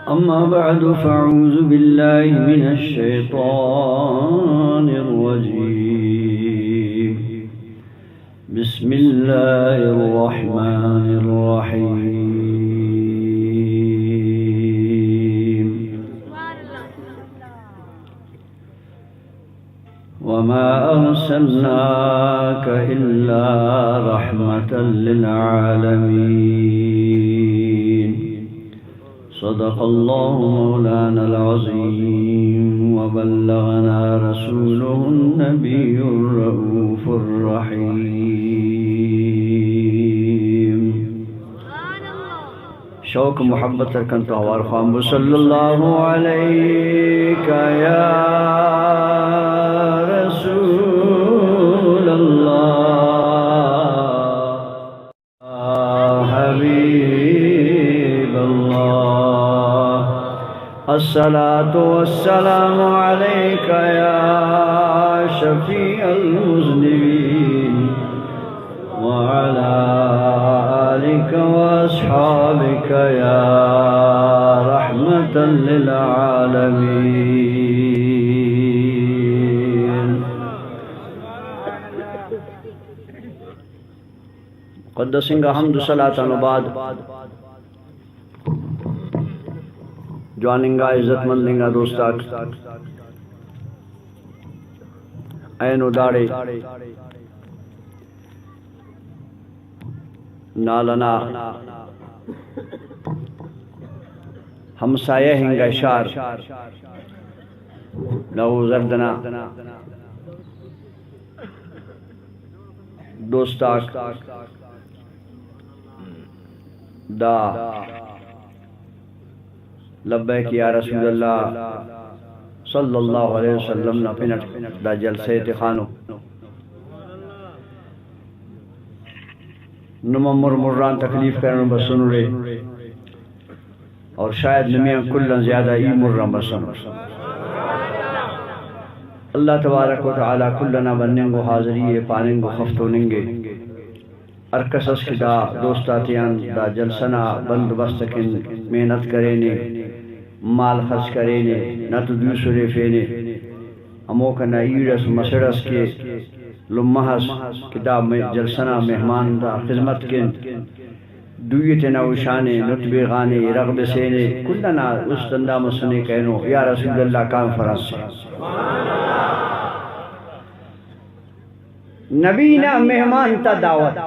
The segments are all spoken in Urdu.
أما بعد فأعوذ بالله من الشيطان الرجيم بسم الله الرحمن الرحيم وما أرسلناك إلا رحمة للعالمين صدق الله مولانا العظيم وبلغنا رسوله النبي الرؤوف الرحيم شوق محبت رکن تو آوار خام صلی اللہ علیک یا رسول اللہ حبیب اللہ الصلاة والسلام علیک یا شفیع المذنبین وعلى آلك وأصحابك يا رحمة للعالمين قدسنگا حمد صلاة بعد جواننگا عزت مندنگا دوستاک اینو داڑے نالنا ہمسایہ ہنگا شار لغو زردنا دوستاک دا لبیک یا رسول اللہ صلی اللہ علیہ وسلم نا پنٹ دا جلسے تخانو نممر مران تکلیف کرنے بسن رہے اور شاید نمیاں کلن زیادہ ای مران بسن اللہ تبارک و تعالی کلنا بننگو حاضری پاننگو خفتوننگے ارکسس کی دا دوستاتیان دا جلسنا بند بستکن محنت کرینے مال خرچ کرینے نہ تو دوسرے فینے اموکا نا ایرس مسرس کے لمحس کتاب میں جلسنا مہمان دا خدمت کن دویتنا وشانے نتبی غانے رغب سینے کلنا اس تندہ مسنے کہنو یا رسول اللہ کانفرنس سے نبینا مہمان تا دعوت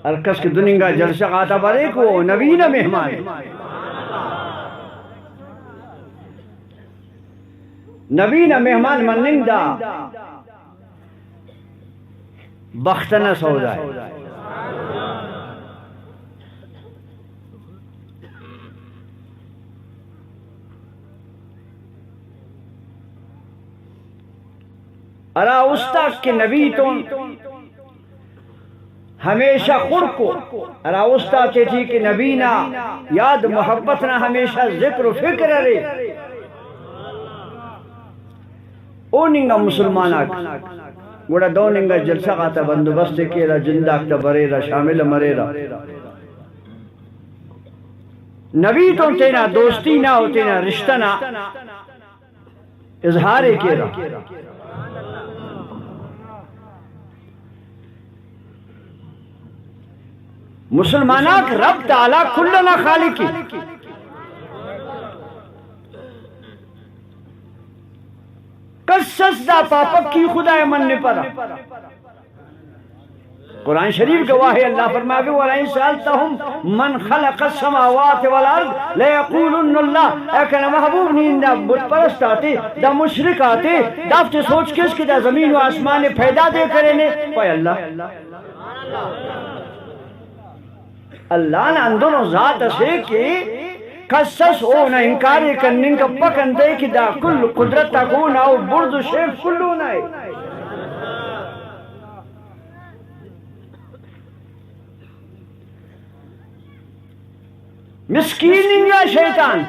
ارکس کی دنگا جلسہ غاتا بارے کو نبینا مہمان نبینا مہمان مننگ دا بختنا سودا ہے ارا استاک کے نبی تو ہمیشہ خور کو ارا استاک کے تھی کہ نبینا یاد محبت نہ ہمیشہ ذکر و فکر رہے او ننگا مسلماناک گوڑا دو ننگا جلسہ غاتا بندوبست کیرا جنداک تا بریرا شامل مریرا نبی تو تینا دوستی نہ ہو تینا رشتہ نہ اظہار کیرا مسلماناک رب تعالی کلنا خالقی قصص دا پاپک کی خدا من نے پڑا قرآن شریف گواہ ہے اللہ فرمائے وَلَئِن سَأَلْتَهُمْ مَنْ خَلَقَ السَّمَاوَاتِ وَالْأَرْضِ لَيَقُولُنَّ اللَّهُ اے کہ محبوب نہیں دا بت پرست آتے دا مشرک آتے دافتے سوچ کس کی دا زمین و آسمان پیدا دے کرنے پائے اللہ اللہ نے اندروں ذات سے کہ قصص اونا انکاری کرنن کا پکن دے کہ دا کل قدرت تکون او برد و شیف کلونا ہے مسکیننگا شیطان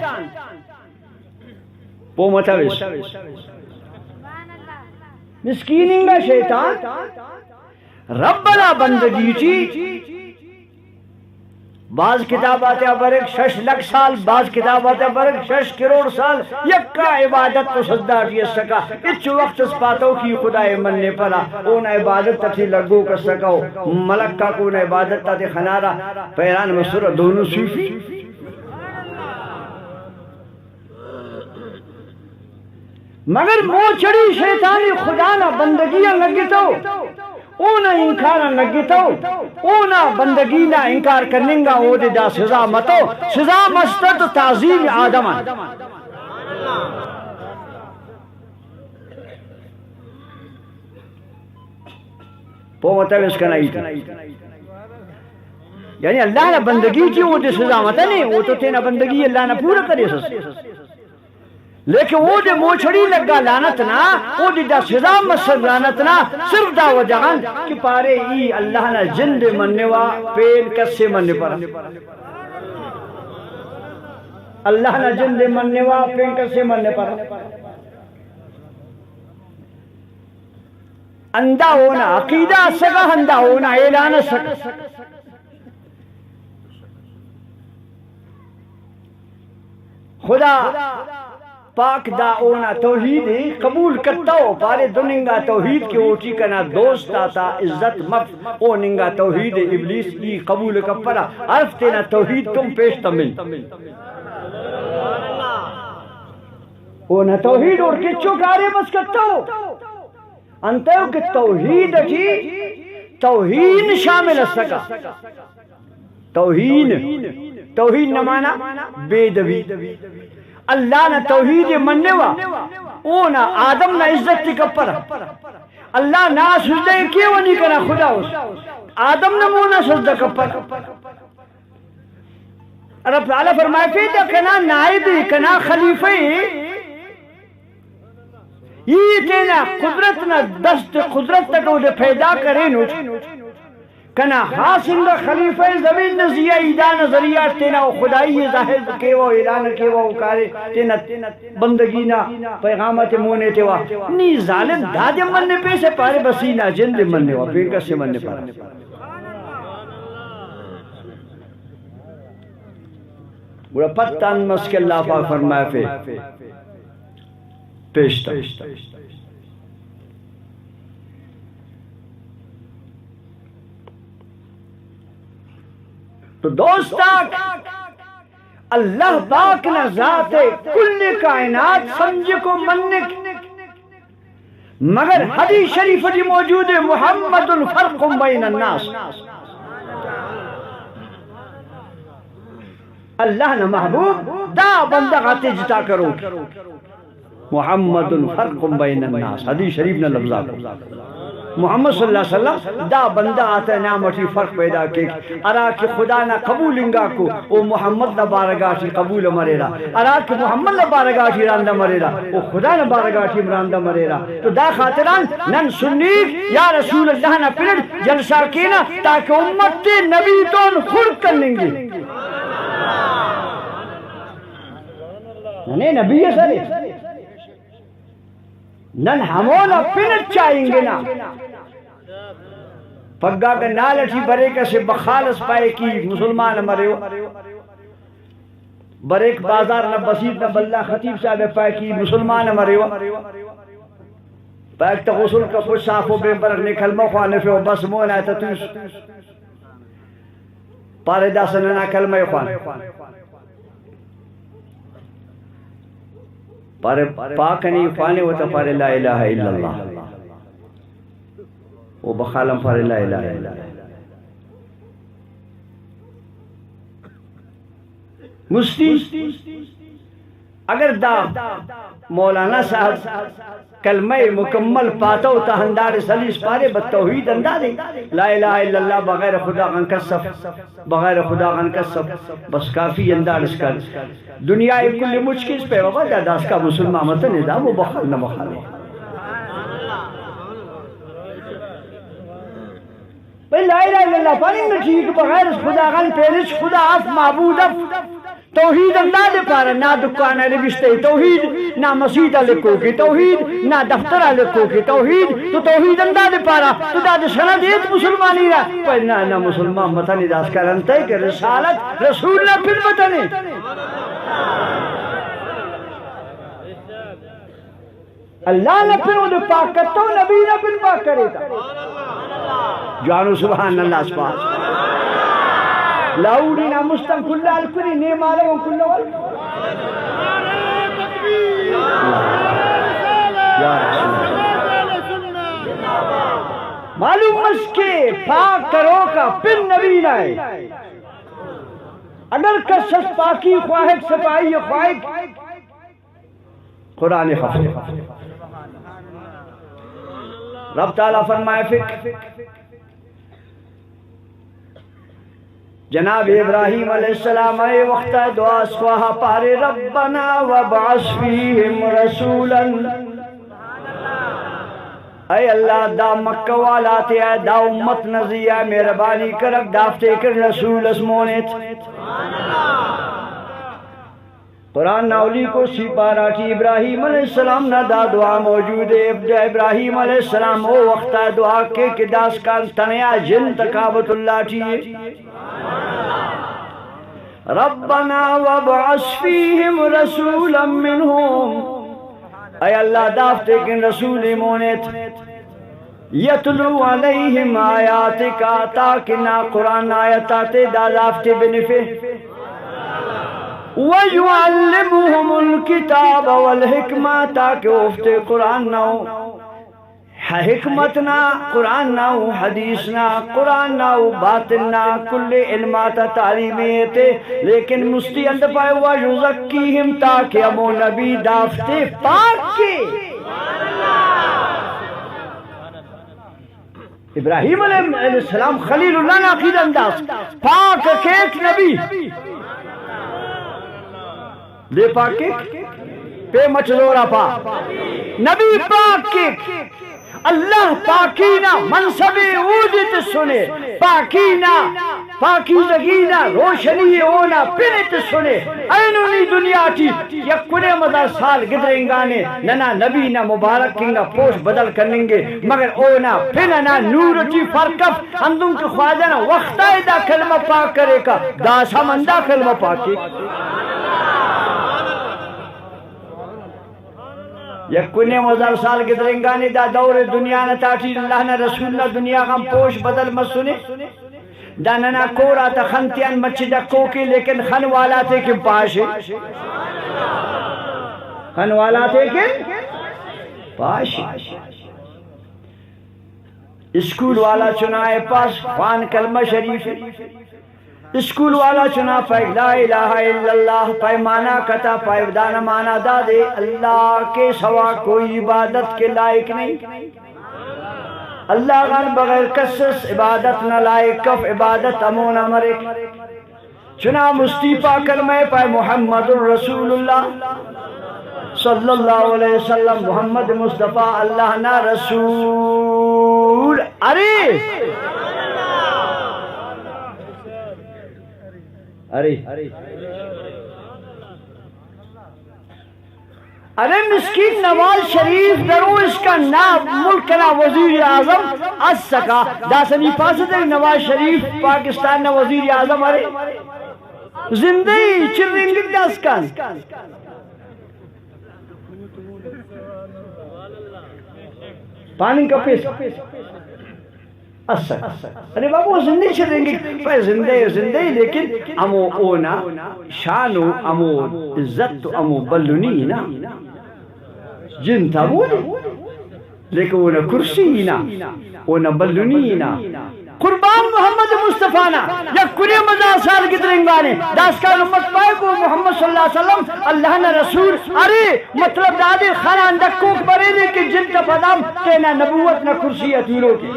پو متویس مسکیننگا شیطان ربنا بندگی چی بعض کتابات برک 6 لکھ سال، بعض کتابات برک 6 کروڑ سال یکا عبادت تو سجدہ کی سکا اچ وقت اس پاتوں کی خدا مننے پڑا اون عبادت تھی لگو کر سکو ملک کا کون عبادت تھی خنارا پیران مسور دونوں صوفی مگر موچڑی شیطانی خدا نہ بندگیاں لگی تو اونا انکار لگی تو اونا بندگی نہ انکار کرنے گا او دے دا سزا متو سزا مستد تعظیم آدم پو مطلب اس کا نہیں تھا یعنی اللہ نے بندگی کی وہ دے سزا متا نہیں وہ تو تینا بندگی اللہ نے پورا کرے سس لیکن وہ دے موچھڑی لگا لانتنا وہ دے دا سزا مسد لانتنا صرف دا وجہان کہ پارے ای اللہ نے جند مننوا پین کسے مننے پرا اللہ نے جند مننوا پین کسے مننے پرا اندھا ہونا عقیدہ سگا اندھا ہونا اعلان سگا خدا پاک دا اونا توحید قبول کرتا ہو پارے دننگا توحید کی اوٹی کنا دوست آتا عزت مف اوننگا توحید ابلیس کی قبول کپرا عرف تینا توحید تم پیش تمل اونا توحید اور کچھو کارے بس کرتا ہو انتہو کہ توحید کی توہین شامل سکا توہین نمانا بے دبی اللہ نے توحید مننے وا اونا آدم نہ عزت تی کپر اللہ نہ سجدہ کیوں نہیں کرا خدا اس آدم نہ مونا سجدہ کپر رب تعالیٰ فرمائے فیدہ کنا نائب کنا خلیفہ یہ تینا قدرت نہ دست قدرت تکو دے پیدا کرے نو کنا حاصل خلیفہ زمین نزیہ ایدہ نظریات تینا خدای ظاہر کیوا اعلان کیوا کارے تینا بندگینا پیغامت مونے تیوا نی ظالم دادے مننے پہ سے پارے بسینا جند مننے وا پینکر سے مننے پارے بڑا پتان مسک اللہ پاک فرمائے پہ پیشتا تو دوستا اللہ پاک نہ ذات کل کائنات سمجھ کو منک مگر حدیث شریف جی موجود ہے محمد فرق بین الناس اللہ نہ محبوب دا بندہ غاتے جتا کرو محمد فرق بین الناس حدیث شریف نے لفظہ کو محمد صلی اللہ علیہ وسلم دا بندہ آتا ہے نعمتی فرق پیدا کی ارا کہ خدا نہ قبول انگا کو او محمد نہ بارگاہی قبول مریرا ارا کہ محمد نہ بارگاہی راندہ مریرا او خدا نہ بارگاہی راندہ مریرا تو دا خاطران نن سنیک یا رسول اللہ نہ پلٹ جلسہ کینا تاکہ امت نبی تون خورد کر لیں گے نبی ہے سر نن ہمونا پنٹ چاہیں گے نا پگا کا نالٹی بریک سے بخالص پائے کی مسلمان مرے ہو بریک بازار نہ بسیط نہ بلہ خطیب صاحب پائے کی مسلمان مرے ہو پاک تا غسل کا کچھ صافو بے برک نکل مخوانے فے ہو بس مونا ہے تا توس پارے دا سننا کلمہ خوانے پارے پاک نہیں فانے ہوتا پارے لا الہ الا اللہ وہ بخالم پارے لا الہ الا اللہ مفتی اگر دا مولانا صاحب کلمہ مکمل پاتا ہوتا ہندار سلیس پارے بتوحید اندازے لا الہ الا اللہ بغیر خدا غن کسف بغیر خدا غن کسف بس کافی انداز کر دنیا کل مشکل پہ وقت داس کا مسلمان مت نظام و بخال نہ بخال لا الہ الا اللہ پانی نہ ٹھیک بغیر خدا غن پیرش خدا اف معبود اف توحید اندازے پارا نہ دکانہ لگشتے توحید نہ مسیدہ لکھو کی توحید نہ دفترہ لکھو کی توحید تو توحید اندازے پارا تو داد سنہ دیت مسلمانی رہا پر نہ مسلمان مطانی داس کرنتے کہ رسالت رسول نہ پھر مطانی اللہ نے پھر وہ پاک کرتا ہوں نبی نے پھر پاک کرے تھا جانو سبحان اللہ سبحان لاؤڑینا مستم کل الکلی نیم آلم کل وال معلوم اس کے پاک کرو کا پھر نبی نائے اگر کسس پاکی خواہد سپائی خواہد قرآن حفظ رب تعالیٰ فرمائے فکر جناب ابراہیم علیہ السلام اے وقت دعا سواہا پارے ربنا وبعث فیہم رسولا اے اللہ دا مکہ والاتے اے دا امت نزیہ مہربانی کرک دافتے کر رسول اسمونت قرآن ناولی کو سی پاراٹی ابراہیم علیہ السلام نہ دا دعا موجود ہے ابراہیم علیہ السلام او وقت دعا کے داس کان تنیا جن تقابت اللہ ٹھیے ربنا وابعث فیہم رسولا منہم اے اللہ دافتے کن رسول مونت یتلو علیہم آیاتکا تاکہ نا قرآن آیاتاتے دا دافتے بنفے وَيُعَلِّمُهُمُ الْكِتَابَ وَالْحِكْمَةَ تاکہ افتے قرآن نہ ہو حکمت نہ قرآن نہ ہو حدیث نہ قرآن نہ ہو باطن نہ کل علمات تعلیمیت لیکن مستی اند پائے وَيُزَكِّيهِمْ تاکہ امو نبی دافتے پاک کے ابراہیم علیہ السلام خلیل اللہ ناقید انداز پاک کیک نبی دے پاک پہ مچلورا پا نبی پاک اللہ پاکینا منصب عودت سنے پاکینا پاکیزگینا روشنی اونا پھرت سنے اینونی دنیا تھی یک کنے مدار سال گدرنگانے ننا نبی نا مبارک کنگا پوش بدل کرنگے مگر اونا پھننا نور تی فرقف اندن کی خواجانا وقتا دا کلمہ پاک کرے کا دا سامندہ کلمہ پاکی یک کنے مزار سال کے درنگانی دا دور دنیا نہ تاٹی اللہ نہ رسول نہ دنیا غم پوش بدل مسنے دا ننا کورا تا خنتیان مچی دا کوکی لیکن خن والا تے کم پاشے خن والا تے کم پاشے اسکول والا چنائے پاس خوان کلمہ شریف اسکول والا چنا پائے لا الہ الا اللہ پائے مانا کتا پائے دانا مانا دا دے اللہ کے سوا کوئی عبادت کے لائق نہیں اللہ غان بغیر قصص عبادت نہ لائق کف عبادت امون امرک چنا مستیفہ کلمہ پائے محمد الرسول اللہ صلی اللہ علیہ وسلم محمد مصطفیٰ اللہ نا رسول ارے ارے مسکین نواز شریف درو اس کا نام ملک نا وزیر اعظم از سکا داسنی پاسد نواز شریف پاکستان نا وزیر اعظم ارے زندگی چرنگی داس کان پانی کا پیس ارے بابو زندگی چلیں گے زندگی لیکن امو اونا شانو امو عزت امو بلونی نا جن تھا وہ لیکن اونا کرسی نا اونا بلونی نا قربان محمد مصطفیٰ نا یا کنے مزار سال کی درنگانے داس کا نمت پائے کو محمد صلی اللہ علیہ وسلم اللہ نا رسول ارے مطلب دادے خانان دکوک برے دے کہ جن کا پدام تینا نبوت نا کرسی اتیرو کی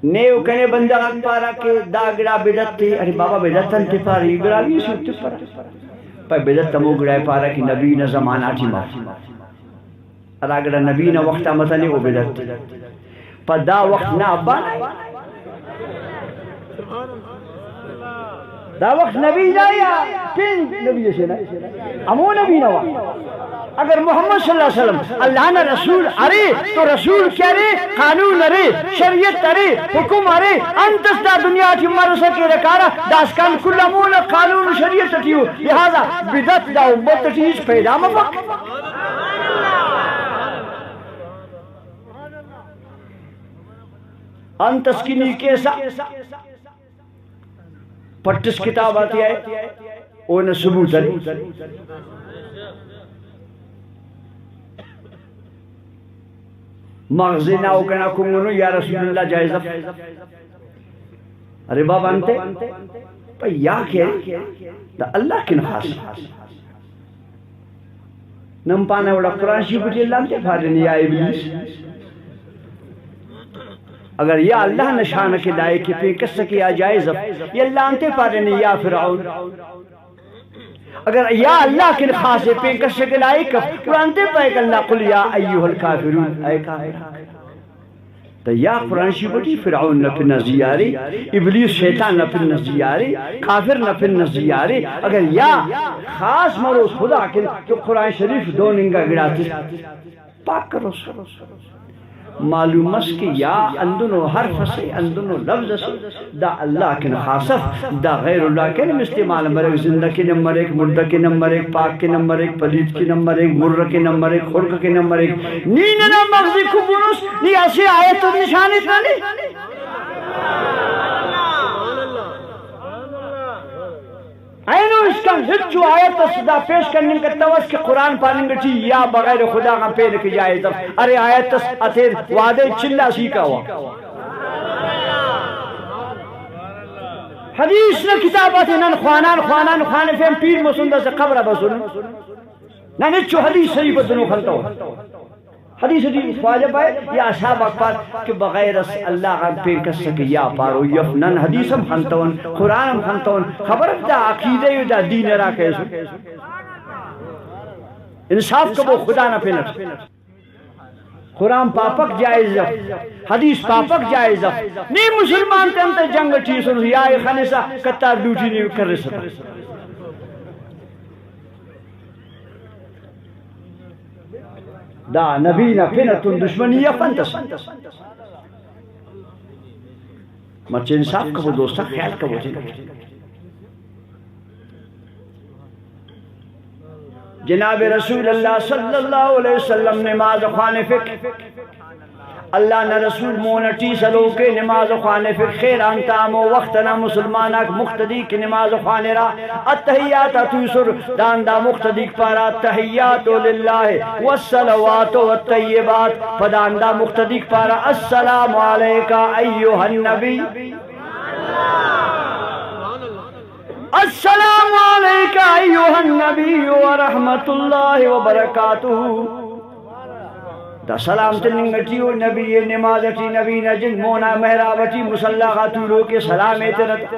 نیو کنے بندہ آگ پارا کہ داگڑا بیدت تھی ارے بابا بیدت تھی پارا یہ گڑا بھی سوچتے پارا پای بیدت تمو گڑا پارا کہ نبی نا زمان آٹی ماتی اگر نبی نا وقتا مطلع وہ بیدت پا دا وقت نا ابا دا وقت نبی نہ یا تین نبی جیسے نا امو نبی نہ اگر محمد صلی اللہ علیہ وسلم اللہ نے رسول ارے تو رسول کیا رے قانون ارے شریعت ارے حکم ارے انتس دا دنیا کی مرسا کے رکارا داسکان کل امون قانون شریعت تیو لہذا بدت دا امت چیز پیدا مفق انتس کی نیکیسا پٹس کتاب آتی ہے اوہ ثبوت ہے مغزی ناو کنا کمونو یا رسول اللہ جائزہ ارے بابا انتے پا یا کیا دا اللہ کن خاص نمپانا وڑا قرآن شیفتی اللہ انتے پھارنی یا ابلیس اگر یا اللہ نشانہ کے دائے کی پہ کس سکی یا جائزہ یا اللہ انتے پھارنی یا فرعون اگر یا اللہ کے خاصے پہ کس سکی دائے کب قرآن تے پہ کہ اللہ قل یا ایوہ الکافرون اے کافر تو یا قرآن شیفتی فرعون نہ پھر نزیاری ابلیس شیطان نہ پھر نزیاری کافر نہ پھر نزیاری اگر یا خاص مروز خدا کے تو قرآن شریف دو ننگا گڑاتی پاک کرو سر معلوم اس کہ یا اندنو حرف سے اندنو لفظ سے دا اللہ کے خاصف دا غیر اللہ کے استعمال نمبر ایک زندہ کے نمبر ایک مردہ کے نمبر ایک پاک کے نمبر ایک پلید کے نمبر ایک مرہ کے نمبر ایک خلق کے نمبر ایک نیننا مغزی کو بنوس نی ایسی آیت و نشانت نہ نہیں اینو اس کا ضد جو آیت صدا پیش کرنے کا توس کہ قرآن پاننگا چی یا بغیر خدا کا پید کی جائے تب ارے آیت اتیر وعدے چلا سیکھا ہوا حدیث نے کتابات نن خوانان فیم پیر مسندہ سے قبر بسن نہ نچو حدیث صحیح بدنو خلطا ہوا حدیث حدیث واجب ہے یا اصحاب اکبر کہ بغیر اللہ کا پیر کس سکے یا پارو یفنن حدیث ہم خنطون قرآن ہم خنطون خبر دا عقیدہ دا دین را کیسو انصاف کبو خدا نہ پینٹ قرآن پاپک جائز حدیث پاپک جائز نہیں مسلمان تنتا جنگ چیسن یا خانسا کتار ڈیوٹی نہیں کر رسا دا نبینا فنتون دشمنیہ فانتس مچہ انصاف کبو دوستا خیال کبو تھی جناب رسول اللہ صلی اللہ علیہ وسلم نماز خوانے فکر اللہ نہ رسول مونٹی سلوکے نماز خوانے فکر خیر انتام و وقتنا مسلمانک مقتدی کی نماز خوانے را التحیات اتوسر داندہ مقتدی پارا التحیات للہ والصلوات والطیبات فداندہ مقتدی پارا السلام علیکہ ایوہ النبی السلام علیکہ ایوہ النبی ورحمت اللہ وبرکاتہ دا سلام تنگٹیو نبی نمازتی نبی نجن مونا محرابتی مسلح غاتولو کے سلام ایترت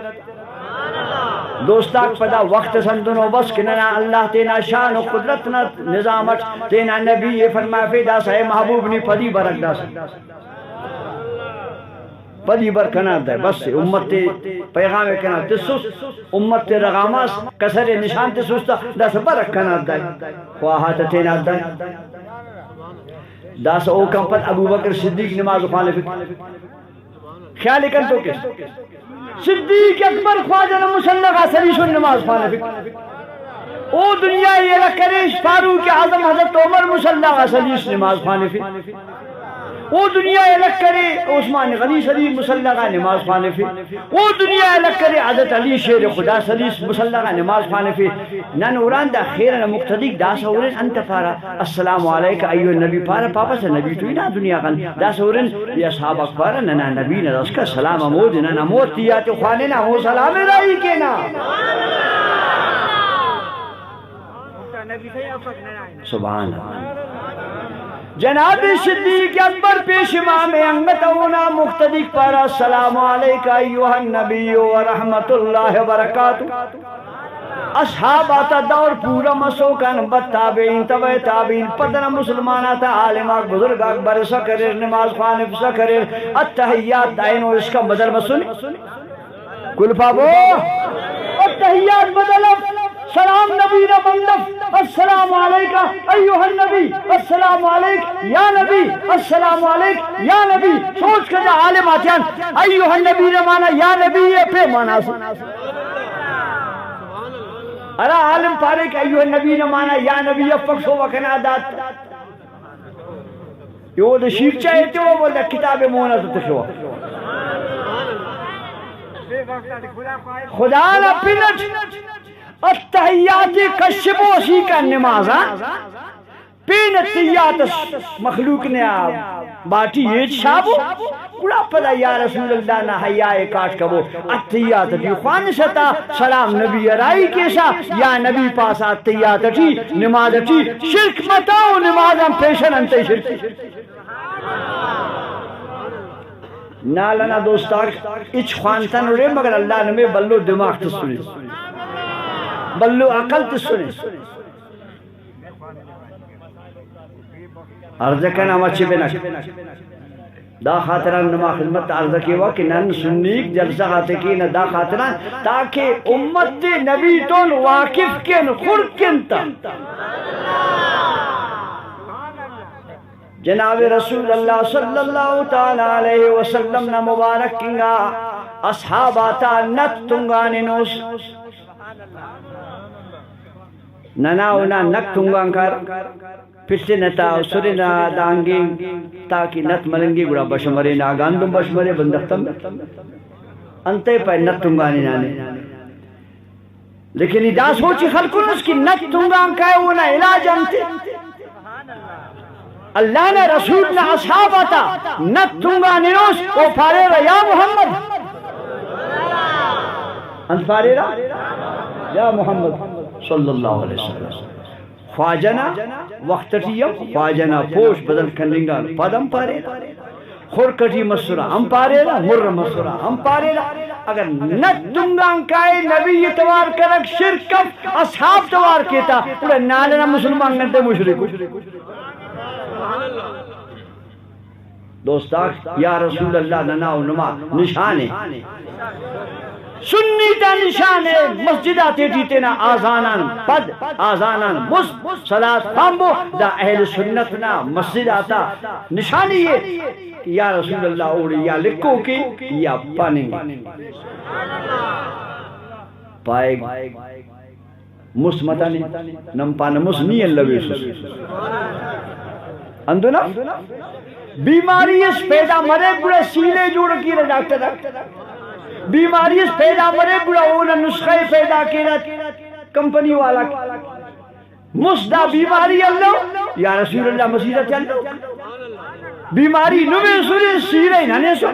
دوستاک پدا وقت سندنو بس کننا اللہ تینا شان و قدرتنا نظامت تینا نبی فرما فیدا سا محبوب نی پدی برک دا سا پدی بر کنار دائے بس امت تے پیغام کنار تسوس امت تے رغاماس کسر نشان تسوستا دا سا برک کنار دائے خواہات تینار دائے دا سا او کم پت ابو بکر صدیق نماز خوانے فکر خیال کن تو کس صدیق اکبر خواجہ مسلغہ سلیشن نماز خوانے فکر او دنیا یہ لکریش فاروق اعظم حضرت عمر مسلغہ سلیش نماز خوانے فکر او دنیا الگ کرے عثمان غنی شریف مسلغہ نماز خوانے فی او دنیا الگ کرے حضرت علی شیر خدا سلیس مسلغہ نماز خوانے فی نن اوران دا خیرن مقتدیق دا سورن انت پارا السلام علیکہ ایو نبی پارا پاپا سے نبی توی نا دنیا غن دا سورن یا صحابہ پارا ننا نبی نا اس کا سلام امود ننا موت تیات خوانے نا ہو سلام رائی کے نا سبحان اللہ جناب صدیق اکبر پیش امام انگتونا مقتدی پارا السلام علیکہ ایوہ النبی ورحمت اللہ وبرکاتہ اصحاب آتا دور پورا مسوکن بد تابعین تبع تابعین پدنا مسلمان آتا عالماک بزرگ اکبر سکرر نماز خوانف سکرر التحیات دائنو اس کا بدر بسن کل پابو التحیات بدلف سلام نبی رمندف السلام علیکہ ایوہ النبی السلام علیک یا نبی السلام علیک یا نبی سوچ کر جا عالم آتیان ایوہ النبی رمانا یا نبی یہ پہ مانا سے ارا عالم پارے کہ ایوہ النبی رمانا یا نبی افق سو وکنا دات یہ وہ دا شیخ چاہتے وہ بولتا کتاب مونا تو تشوہ خدا نہ پنٹ التحیات کشب وسی کا نماز پین التحیات مخلوق نے باٹی یہ شابو بڑا پدا یا رسول اللہ نہ حیائے کاٹ کبو التحیات بھی خوان ستا سلام نبی رائی کیسا یا نبی پاسا التحیات ٹی نماز ٹی شرک متاؤ نماز ہم پیشن انتے شرک نالنا دوستاک اچ خوانتن رہے مگر اللہ نے میں بلو دماغ تسونے بلو عقل تسونے عرض کنا مچے بنا دا خاطران نما خدمت عرض کیوا کہ نن سنیک جلسہ خاتے کی نہ دا خاطران تاکہ امت نبی تون واقف کن خرکن تا جناب رسول اللہ صلی اللہ تعالی علیہ وسلم نا مبارک کنگا اصحاباتا نت تنگانی نوس نناونا نک تنگان کر پچھلے نتا سرنا دانگی تاکہ نت ملنگی گڑا بشمرے ناگاندم بشمرے بندختم انتے پہ نت تنگانی نانے لیکن دا سوچی خلقون اس کی نت تنگان کا ہے وہ نا علاج انتے اللہ نے رسول نے اصحاب آتا نت تنگانی نوس او پھارے را یا محمد انت پھارے را یا محمد صلی اللہ علیہ وسلم خواجنا وقتٹیم خواجنا پوش بدل کننگا پدم پارے خورکٹی مسورا ہم پارے را مر مسورا ہم پارے را اگر نت تنگان کائے نبی توار کرک شرکت اصحاب توار کیتا پورا نالنا مسلمان گنتے مشرک دوستاک یا رسول اللہ ننا و نما نشانے سنی تا نشانے مسجدہ تیٹی تینا آزانان پد آزانان مست صلاة فامبو دا اہل سنتنا مسجد آتا نشانی یہ کہ یا رسول اللہ اوڑی یا لکھو کی یا پانیں پائے مست متانی نم پانا مست نہیں اللہ بیسوس اندونا بیماری اس پیدا مرے گڑا سیلے جوڑ کی رہا ڈاکٹر بیماری اس پیدا مرے گڑا اونا نسخہ پیدا کی رہا کمپنی والا مصدہ بیماری اللہ یا رسول اللہ مسیحہ چلو بیماری نوے سورے سیرے نانے سو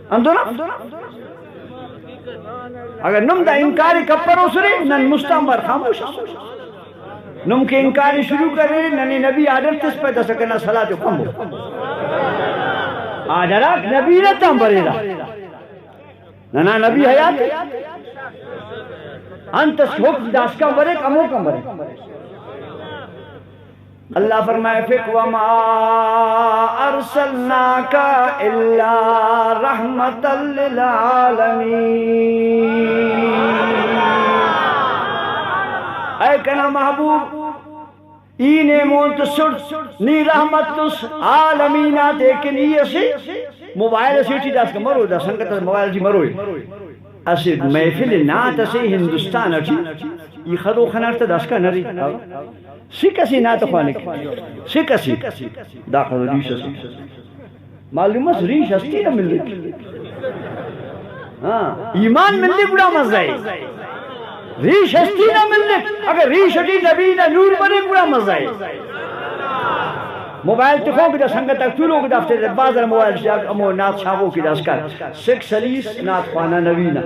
اندونا اگر نم دا انکاری کپرو سرے نن مستعمر خاموش نم کے انکاری شروع کر رہے ننی نبی آدر تس پیدا سکنا صلاة کم ہو آدراک نبی رتم برے رہا ننا نبی حیات انتس حکم داس کا برے کمو کم برے اللہ فرمائے فک وما ارسلناکا الا رحمتا للعالمین اے کنا محبوب اینے مونت سڑ نی رحمت تس عالمینات ایکن یہ سے موبائل سیٹی داس کا مرو دا سنگتا موبائل جی مروئی اسے محفل نات اسے ہندوستان اٹھی یہ خدو خنارتا داس کا نری سکسی نات خوانے کی سکسی داخل ریش استی معلومت ریش استی نہ مل رہی ایمان ملنے بڑا مزہ ہے ریش استی نہ ملنے اگر ریش اٹی نبی نہ نور بنے بڑا مزہ ہے موبائل تکھوں کی دا سنگت تک تولو کی دفتے دے بازر موبائل سے امو نات شاہو کی دا سکر سکھ سلیس نات خوانا نبینا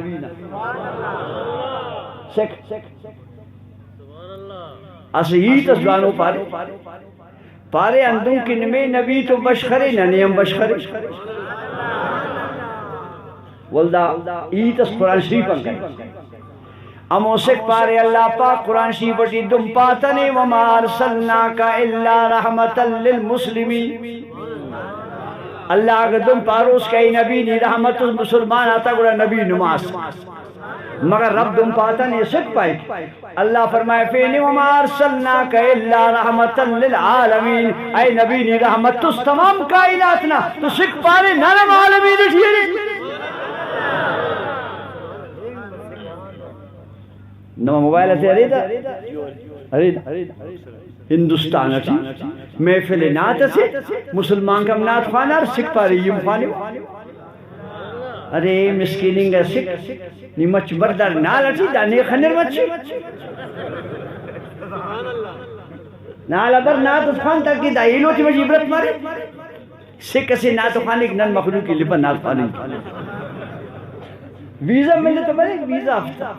سکھ اسے ہی تسوانو پارے اندوں کی نمے نبی تو بشخرے ننیم بشخرے والدہ ہی تس قرآن شریف انگئے امو سکھ پارے اللہ پاک قرآن شریف بٹی دم پاتنے وما ارسلناکا الا رحمتا للمسلمین اللہ اگر تم پاروس کئی نبی نی رحمت مسلمان آتا گوڑا نبی نماز مگر رب تم پاتا نہیں سکھ پائے اللہ فرمائے فیلی وما ارسلناک الا رحمتا للعالمین اے نبی نی رحمت تس تمام کائناتنا تو سکھ پارے نرم عالمین اٹھیے نو موبائل سے ارید ہندوستان اچھی محفل نعت سے مسلمان کا نعت خوانا سکھ پارے یم خوانے ارے مسکیننگ سکھ نیمچ بردار نال اچھی دانے خنر مچھی نال ابر نعت خان تک کی دائیلو تھی مجھے عبرت مارے سکھ سے نعت خانے کی نن مخلوق کی لپا نعت خانے ویزا ملے تو بڑے ویزا ہفتہ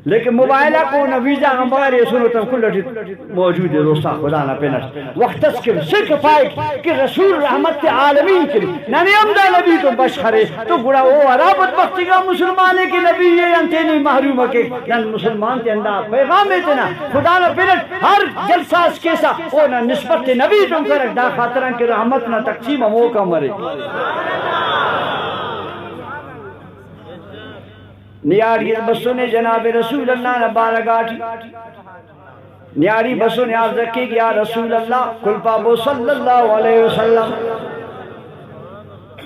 لیکن موبائلہ کو نہ ویزا ہم بغیر یہ سنو تم کل موجود ہے دوستا خدا نہ پینش وقت اس کے صرف پائے کہ رسول رحمت عالمین کے لیے نانی امدہ نبی تو بشخرے تو گڑا وہ عرابت وقتی کا مسلمانے کی نبی یہ انتینی محروم کے نن مسلمان تے اندہ پیغام اتنا خدا نہ پینش ہر جلسہ اس کیسا وہ نہ نسبت نبی تم کرک دا خاطران کی رحمت نہ تقسیم موقع مرے نیاری بسوں نے جناب رسول اللہ نے بارگاٹی نیاری بسوں نے عرض رکھی کہ یا رسول اللہ کل پابو صلی اللہ علیہ وسلم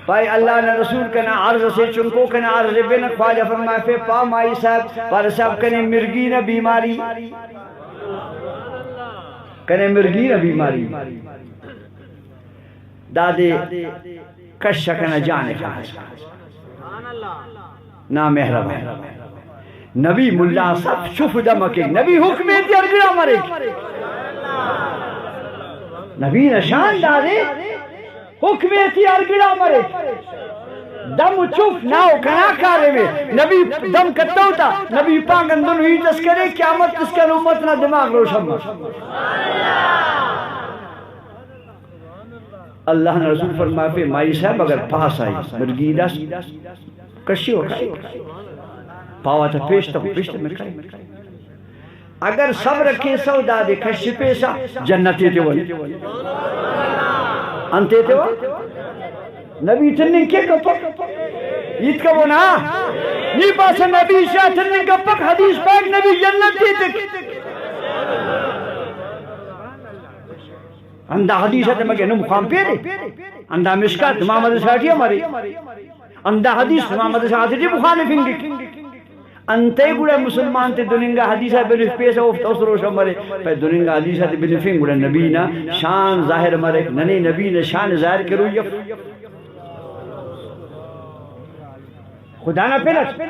پائی اللہ نے رسول کنا عرض سے چنکو کنا عرض بین خواجہ فرمائے فی پا مائی صاحب پار صاحب کنے مرگی نہ بیماری کنے مرگی نہ بیماری دادے کش کنا جانے کا نا محرم ہے نبی ملا سب شف دمکے نبی حکمیتی ارگڑا مرے نبی نشان دارے حکمیتی ارگڑا مرے دم چف ناو کنا کارے میں نبی دم کتا ہوتا نبی پانگندن ہوئی تسکرے قیامت تسکر امت نہ دماغ روشن اللہ نے رسول فرمائے پہ مائی صاحب اگر پاس آئی مرگی دس کشی ہو کھائی پاوا تھا پیشتا میں کھائی اگر سب رکھے سودا دے کشی پیسا جنتی تے ولی انتے تے وہ نبی تنن کے کپک عید کا وہ نا نی پاسا نبی شاہ تنن کپک حدیث پاک نبی جنتی تے اندہ حدیث ہے مگے نو مقام پیرے اندہ مشکات محمد ساٹھی ہمارے اندہ حدیث محمد ساٹھی مخالفیں گے انتے گوڑے مسلمان تے دننگا حدیثہ بلیف پیسا افت اسروش ہمارے پہ دننگا حدیثہ تے بلیفیں گوڑے نبی نا شان ظاہر مرے ننے نبی نا شان ظاہر کرو یف خدا نا پینس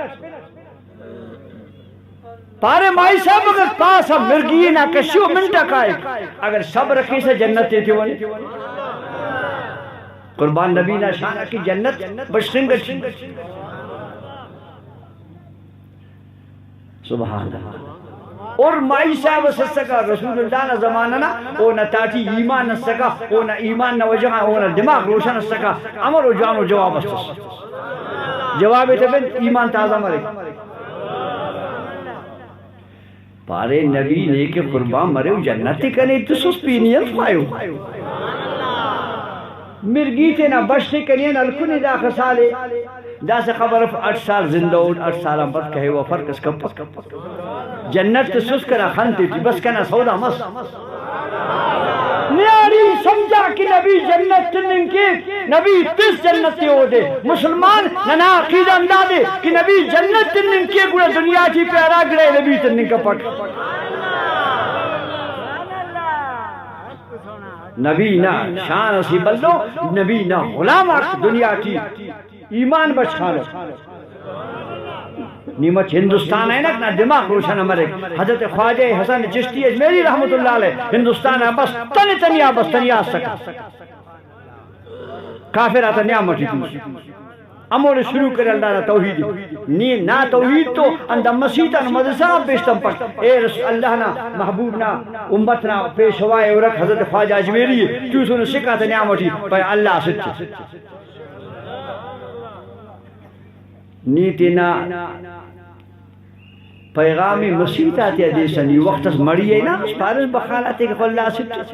پارے مائی صاحب اگر پاسا مرگی نا کشیو منٹا کائے اگر سب رکھے سے جنت تیتے ہوئے قربان نبی نا شانہ کی جنت بشنگت سبحان اللہ اور مائی صاحب سسکا رسول اللہ نا زمانہ نا او نا تاٹی ایمان نسکا او نا ایمان نا وجہ او نا دماغ روشن نسکا عمر و جان و جواب استس جواب اتبین ایمان تازہ مرے پارے نبی نے کہ قربان مرے جنتی کنے تسوس پینیت پائیو مرگی تے نا بشتے کنین الکنی دا خسالے دا سے خبر 8 سال زندہ ہوں 8 سالہ بس کہے وہ فرق اس کا پس جنت تسوس کرا خانتی تھی بس کنا سودا مس نیاری سمجھا کہ نبی جنت تنن کے نبی تس جنتی ہو دے مسلمان ننا عقیدہ اندہ دے کہ نبی جنت تنن کے گوڑا دنیا کی پیارا گرے نبی تنن کا پک نبی نا شان اسی بلدو نبی نا غلام دنیا کی ایمان بچ خانو نیمت ہندوستان ہے نا دماغ روشن ہمارے حضرت خواجہ حسن چشتی اجمیری رحمت اللہ علیہ ہندوستان ہے بس تنیا سکا کافر آتا نعمت تھی امور شروع کر اللہ توحید نا توحید تو اندہ مسیطہ مدرسہ پیشتم پک اے رسول اللہ نا محبوب نا امت نا پیش ہوائے ورک حضرت خواجہ اجمیری کیوں سنو سکا تا نعمت تھی پہ اللہ سچ نیتی نا پیغامی مسیط آتی ہے دیسانی وقت اس مڑی ہے نا اس پارس بخال آتے کہ اللہ سچ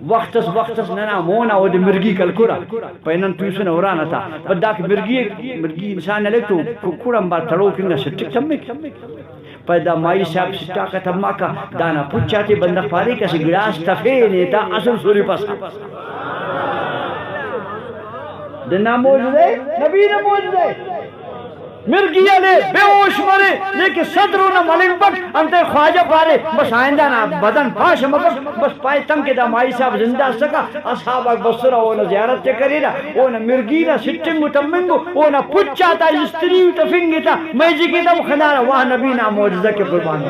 وقتس ننا مونا ود مرگی کل کورا پینن توسن اورانا تھا بداک مرگی انسان نے تو کورم با تڑو کنگا سٹک تمک پیدا مائی صاحب سٹا کا تما کا دانا پچاتے بندہ پارے کسی گلاس تفینے تا اصل سوری پاس دنا موجود ہے نبی نے موجود ہے مرگیا لے بے ہوش مرے لیکن صدروں نہ ملنگ بک انتے خواجہ پارے بس آئندہ نہ بدن پاش مگر بس پائے تنگ کے دا مائی صاحب زندہ سکا اصحاب بسرہ اونا زیارت تے کریلا اونا مرگینا سٹنگو تمنگو اونا پچاتا استریو تفنگتا میجی کی دم خنانا وہاں نبی نا معجزہ کے قربان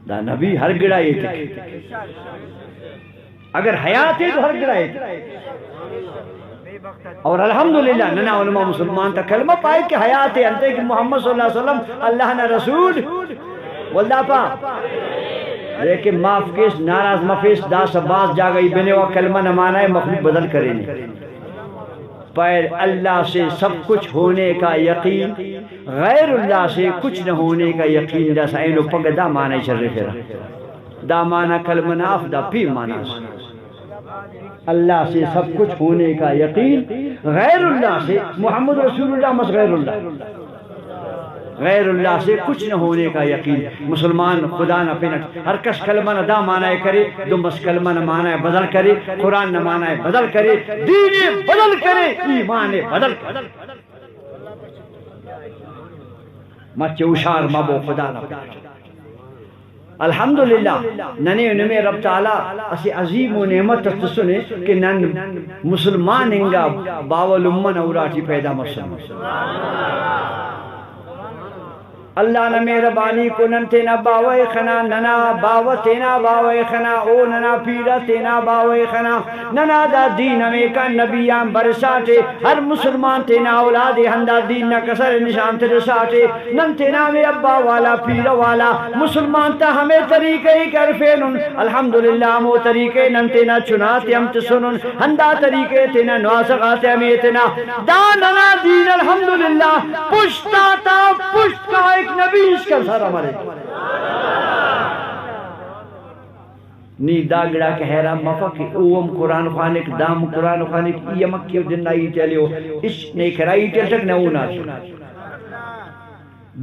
دا نبی ہر گڑائے تھے اگر حیات ہے تو ہر گڑائے تھے اور الحمدللہ ننا علماء مسلمان تا کلمہ پائے کہ حیات ہے انتے کہ محمد صلی اللہ علیہ وسلم اللہ نے رسول واللہ پا لیکن معاف کس ناراض مفیس دا سباز جا گئی بنے وہ کلمہ نمانا ہے مخلوق بدل کریں پیر اللہ سے سب کچھ ہونے کا یقین غیر اللہ سے کچھ نہ ہونے کا یقین جیسا اینو پگ دا مانا شرف ہے دا مانا کلمہ ناف دا پی مانا اللہ سے سب کچھ ہونے کا یقین غیر اللہ سے محمد رسول اللہ مس غیر اللہ سے کچھ نہ ہونے کا یقین مسلمان خدا نہ پنٹ ہر کس کلمہ نہ دا مانا ہے کرے دو بس کلمہ نہ مانا ہے بدل کرے قرآن نہ مانا ہے بدل کرے دین بدل کرے ایمان بدل کرے مچے اشار مابو خدا نہ پنٹ الحمدللہ ننے نمے رب تعالیٰ اسی عظیم و نعمت تسنے کہ نن مسلمان انگا باول امن اوراٹی پیدا مسلم اللہ نہ مہربانی کو نن تینا باوے خنا ننا باو تینا باوے خنا او ننا پیرا تینا باوے خنا ننا دا دین میں کا نبیان برساتے ہر مسلمان تینا اولاد ہندا دین نہ کسر نشان تیرے ساتے نن تینا میں ابا والا پیرا والا مسلمان تا ہمیں طریقے کر فینن الحمدللہ مو طریقے نن تینا چناتے ہم تسنن ہندا طریقے تینا نواسقاتے ہمیں تینا دا ننا دین الحمدللہ پشتا تا پشت کا ایک نبی اس کا سارا مرے نی داگڑا کہ حیرام مفق اوم قرآن خانک دام قرآن خانک یہ مکی دن آئی چلیو اس نے کرائی چل سک نونا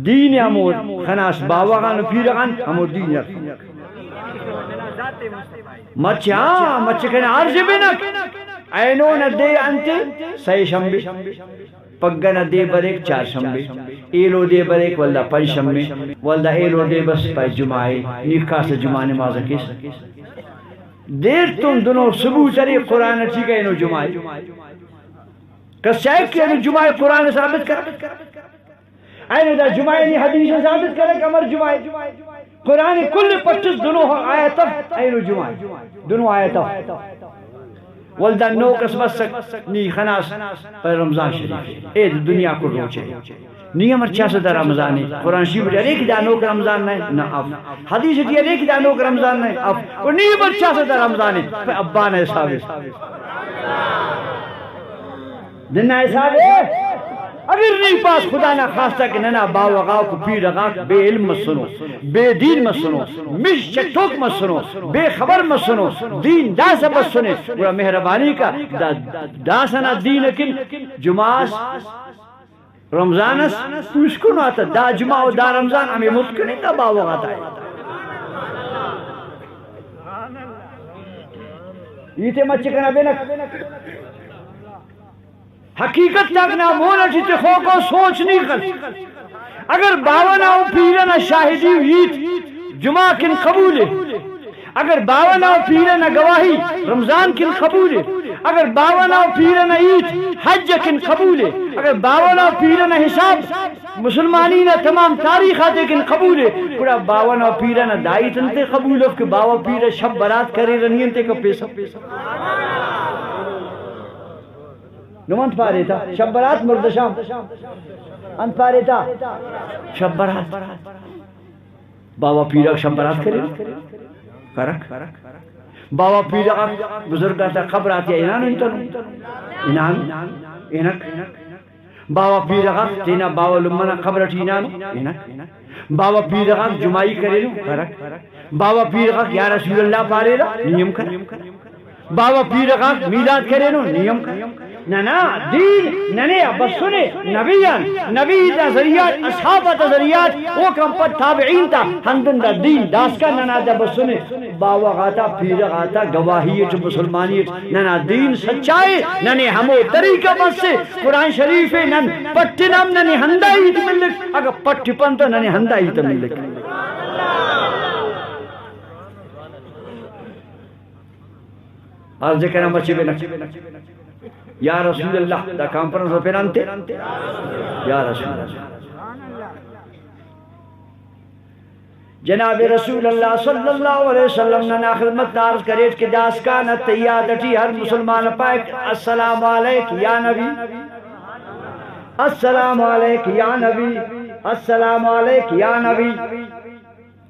دین امور خناس باوغان پیرغان امور دین مچھا مچھ کنا عرض بینک اینون دے انتے سی شمبی پگنا دے بریک چار شمبے ایلو دے بریک واللہ پنج شمبے واللہ ایلو دے بس پای جمعے نیکھا سے جمعہ نماز کس دیر تم دنوں صبح چری قرآن ٹھیک ہے انو جمعے کس چاہے کہ انو جمعے قرآن ثابت کر اینو دا جمعے نی حدیث ثابت کرے کمر جمعے قرآن کل پچھس دنوں آیتف اینو جمعے دنوں آیتف والدہ نو قسمت سک نی خناس پر رمضان شریف اے دنیا کو روچے نی امر چاہ سدہ رمضان ہے قرآن شریف دیا ریک دا نو کا رمضان نہیں نا اف حدیث دیا ریک دا نو کا رمضان نہیں اف اور نی امر چاہ سدہ رمضان ہے پہ ابان ہے ثابت دنہ ہے ثابت اگر نہیں پاس خدا نہ خواستہ کہ ننا باو اغاو کو پیر اغاو بے علم مت سنو بے دین مت سنو مش چٹوک مت سنو بے خبر مت سنو دین دا سبت سنے گوڑا مہربانی کا دا سنا دین کن جمعاس رمضانس توش کنو آتا دا جمعہ و دا رمضان ہمیں متکنی دا باو اغاتا ہے یہ تے مچ کنا بینک حقیقت تک نہ مولا جیتے خو کو سوچ نہیں کر اگر باونا و پیرنا شاہدی ہوئی جمعہ کن قبول ہے اگر باونا و پیرنا گواہی رمضان کن قبول ہے اگر باونا و پیرنا عید حج کن قبول ہے اگر باونا و پیرنا حساب مسلمانین تمام تاریخات کن قبول ہے پورا باونا و پیرنا دائی تنتے قبول ہے کہ باو پیر شب برات کرے رنگین تے کا پیسا نمانت پارے تھا شب برات مرد شام انت پارے تھا شب برات بابا پیرا شب برات کرے کرک بابا پیرا بزرگ آتا خبر آتی ہے انان انتر انان انک بابا پیر غا تینا بابا لمنا قبر ٹینانو بابا پیر غا جمائی کرے بابا پیر غا یا رسول اللہ پارے را نیم کر بابا پیر غا میلاد کرے نیم کر نا دین ننے بس سنے نبیان نبی نظریات اصحاب نظریات وہ کم پر تابعین تا ہندن دا دین داس کا ننا دا بس سنے باوا غاتا پیر غاتا گواہیت مسلمانیت ننا دین سچائے ننے ہمو طریقہ بس سے قرآن شریف نن پٹی نام ننے ہندائی تا ملک اگر پٹی پنتا ننے ہندائی تا ملک عرض کرنا بچے بے نکچے یا رسول اللہ دا کانفرنس پہ نانتے یا رسول اللہ جناب رسول اللہ صلی اللہ علیہ وسلم نے خدمت دارز کریٹ کے داس کانت تیادتی ہر مسلمان پاک السلام علیک یا نبی السلام علیک یا نبی السلام علیک یا نبی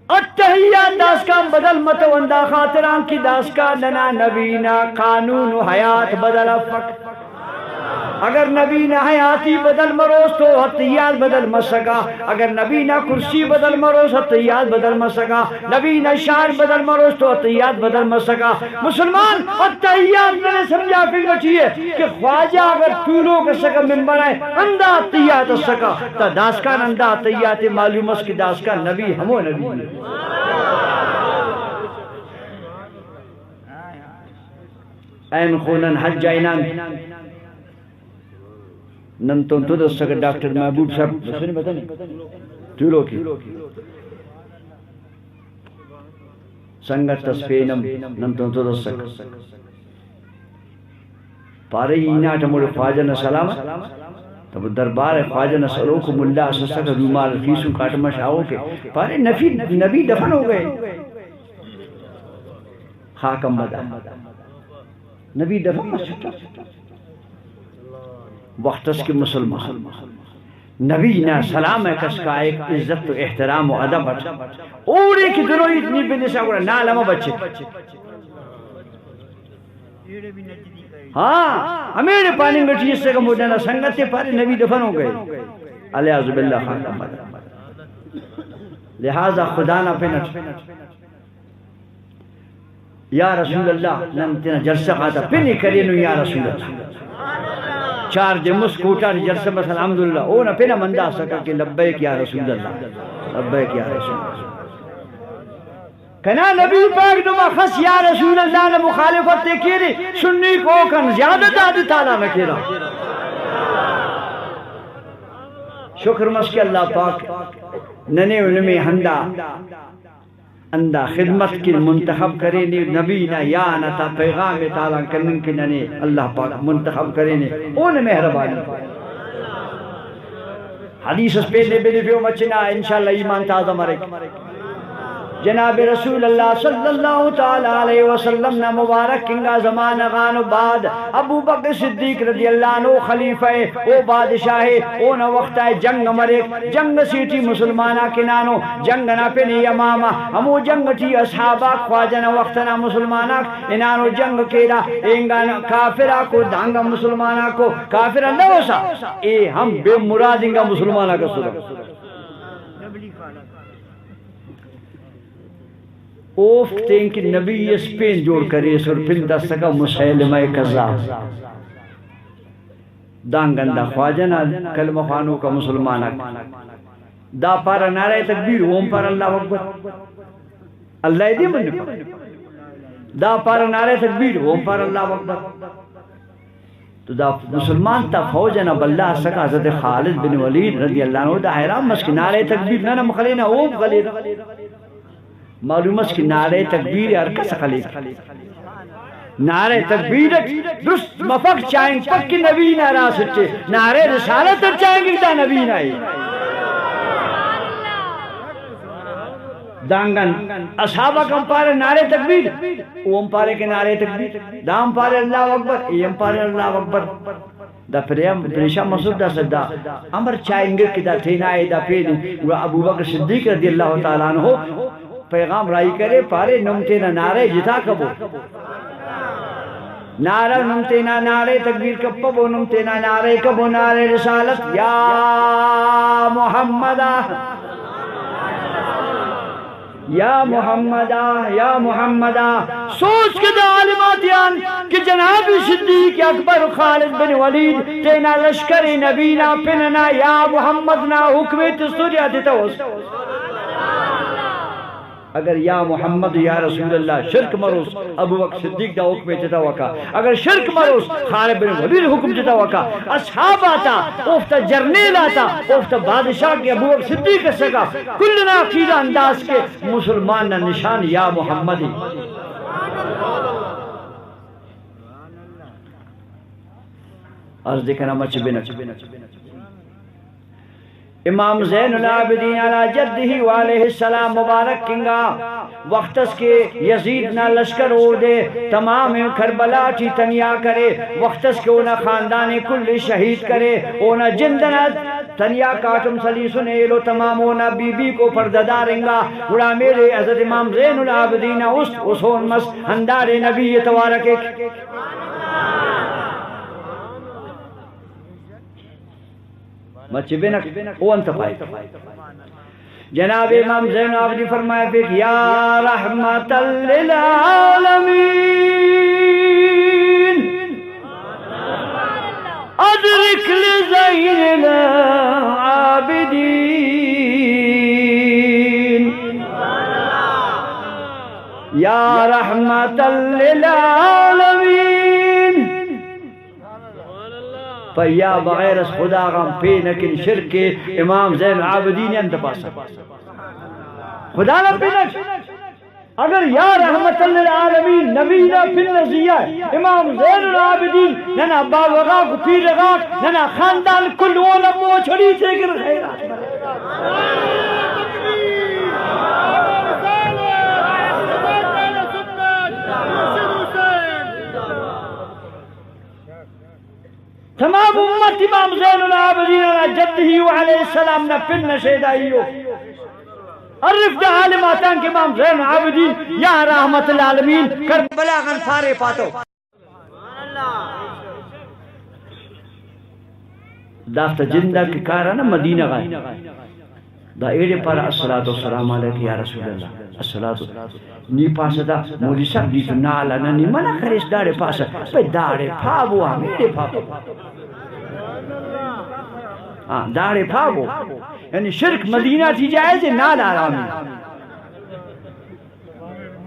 التحیات داسکان بدل متوندہ خاطران کی داسکان ننا نبینا قانون و حیات بدل فقط اگر نبینا حیاتی بدل مروز تو حتیات بدل مسکا اگر نبینا کرسی بدل مروز حتیات بدل مسکا نبینا شان بدل مروز تو حتیات بدل مسکا مسلمان حتیات میں نے سمجھا فکر چاہیے کہ خواجہ اگر طولوں کا سکا ممبر ہے اندہ حتیات سکا تا داسکان اندہ حتیات معلوم اس کی داسکان نبی ہمو نبی این خونن حج جائنان ننتون تو دست سکر ڈاکٹر محبوب صاحب سنی بتا نہیں طولوں کی سنگت تسپینم ننتون تو دست سکر پارے ایناٹ مول خواجہ سلام تب دربار خواجہ سلوکم اللہ سسکر رومال خیسو کاٹمش آؤ کے پارے نبی دفن ہو گئے خاکم بدا نبی دفن وقت اس کے مسلمان نبی نا سلام ہے کس کا ایک عزت و احترام و ادب اوڑے کی دروئی اتنی بندے سے اگر نا علما بچے ہاں ہمیں پانی گٹھی اس سے کم ہونا سنگت سے پارے نبی دفن ہو گئے علیہ عزب اللہ خاکم بدا لہذا خدا نہ پینٹ یا رسول اللہ نمتنا جلسہ خاتا پینی کرینو یا رسول اللہ چار جمس کوٹا جلسہ بس الحمدللہ او نہ پینا مندہ سکا کہ لبیک یا رسول اللہ لبیک یا رسول اللہ کنا نبی پاک نما خس یا رسول اللہ نے مخالفت کیری سنی کو کن زیادہ دادی تعالیٰ نہ کیرا شکر مسکی اللہ پاک ننے علمی ہندہ اندہ خدمت کی منتخب کرے نبی نا یا نتا پیغام تعالیٰ کرنے کی ننے اللہ پاک منتخب کرے اون مہربانی حدیث اس پہلے بیلیفیو مچنا انشاءاللہ ایمان تازہ مرے جناب رسول اللہ صلی اللہ تعالی علیہ وسلم نے مبارک کنگا زمان غان بعد ابو بکر صدیق رضی اللہ عنہ خلیفہ او بادشاہ او نہ وقت ہے جنگ مرک جنگ سیٹی مسلمانہ کنانو جنگ نہ پنی امامہ ہمو جنگ ٹی اصحابہ خواجہ نہ وقت نہ مسلمانہ انانو جنگ کیلا انگا کافرہ کو دانگا مسلمانہ کو کافرہ نہ ہوسا اے ہم بے مراد انگا مسلمانہ کا صدق اوفتے ان کی نبی اس پین جوڑ کرے سر پھر دستگا مسلمہ کذاب دانگندہ خواجنا کلمہ خوانوں کا مسلمانہ دا پارا نعرہ تکبیر اوم پارا اللہ اکبر اللہ دی من دا پارا نعرہ تکبیر اوم پارا اللہ اکبر تو دا مسلمان تا فوجنا باللہ سکا حضرت خالد بن ولید رضی اللہ عنہ دا حیرام مسکی نعرہ تکبیر نانا مخلینا اوم غلید معلوم ہے کہ نعرہ تکبیر ارکس خلیق نعرہ تکبیر درست مفق چاہیں پک نبی نہ را سچے نعرہ رسالت چاہیں گے دا نبی نہ دانگن اصحابہ کم پارے نعرہ تکبیر اوم پارے کے نعرہ تکبیر دام پارے اللہ اکبر ایم پارے اللہ اکبر دا پریشہ مسعود دا صدا امر چاہیں گے کہ دا تھینائے دا پیدی ابو بکر صدیق رضی اللہ تعالیٰ عنہ پیغام رائی کرے پارے نمتے نہ نعرے جتا کبو نعرہ نمتینا نعرہ تکبیر کپبو نمتینا نعرہ کبو نعرہ رسالت یا محمدہ یا محمدہ یا محمدہ. سوچ کے دا عالماتیان کہ جناب صدیق اکبر خالد بن ولید تینا لشکر نبینا پننا یا محمدنا حکم تستوریا دیتا ہو. اگر یا محمد یا رسول اللہ شرک مروس ابو بکر صدیق دا حکم جتا وکا، اگر شرک مروس خالد بن ولید حکم جتا وکا، اصحاب آتا افتا جرنیل آتا افتا بادشاہ کے ابو بکر صدیق سکا کلنا عقیدہ انداز کے مسلمان نا نشان یا محمدی. عرض دیکھنا مچ بنچ امام زین العابدین علی جدہ وعلیہ السلام مبارک کنگا وقتس کے یزید نہ لشکر اور دے تمام کربلا چی تنیا کرے، وقتس کے اونا خاندان کل شہید کرے، اونا جندنا تنیا کاتم سلی سنیلو تمام اونا بی بی کو پرددارنگا. بڑا میرے حضرت امام زین العابدین اسون مس ہندار نبی تبارک مچ بینک او انت پائے. جناب امام زین العابدین فرمایا پھر یا رحمت للعالمین ادرک لزین العابدین یا رحمت للعالمین. فیا بغیر اس خدا غم پی نکن شرک امام زین العابدین انت پاسا خدا نہ پی نکن. اگر یا رحمت للعالمین نبینا فی النزیہ امام زین العابدین ننا باب غاق پیر غاق ننا خاندان کل علم و چھڑی سے گر خیرات تمام امت امام زین العابدین علی جدہ علیہ السلام نا پن نشیدائیو. عرف دا عالماتان کے امام زین العابدین یا رحمت العالمین کربلا غن فارے پاتو. دافت جندہ کی کارانا مدینہ غائی دا ایڑے پر الصلاة والسلام علیکہ یا رسول اللہ الصلاة نی پاسا دا مولی سب دیتو نالا نی منع کریس دارے پاسا پہ دارے پھابو ہمیرے پھابو دارے پھابو یعنی شرک مدینہ تھی جائز نال آرامی.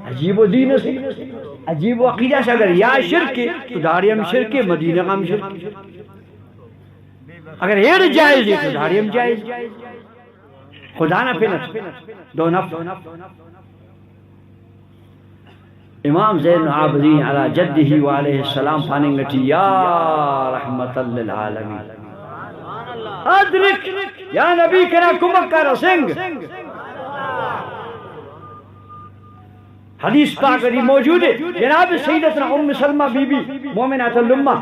عجیب و دین سے عجیب و عقیدہ سے اگر یا شرک تو دارے ہم شرک مدینہ ہم شرک، اگر یہ جائز ہے تو دارے ہم جائز. خدا نہ پینت دو نفس. امام زین العابدین علی جدہ وعلیہ السلام پاننگٹی یا رحمت للعالمین ادرک یا نبی کنا کمک کا رسنگ. حدیث پاک ری موجود ہے جناب سیدتنا ام سلمہ بی بی مومنات اللمہ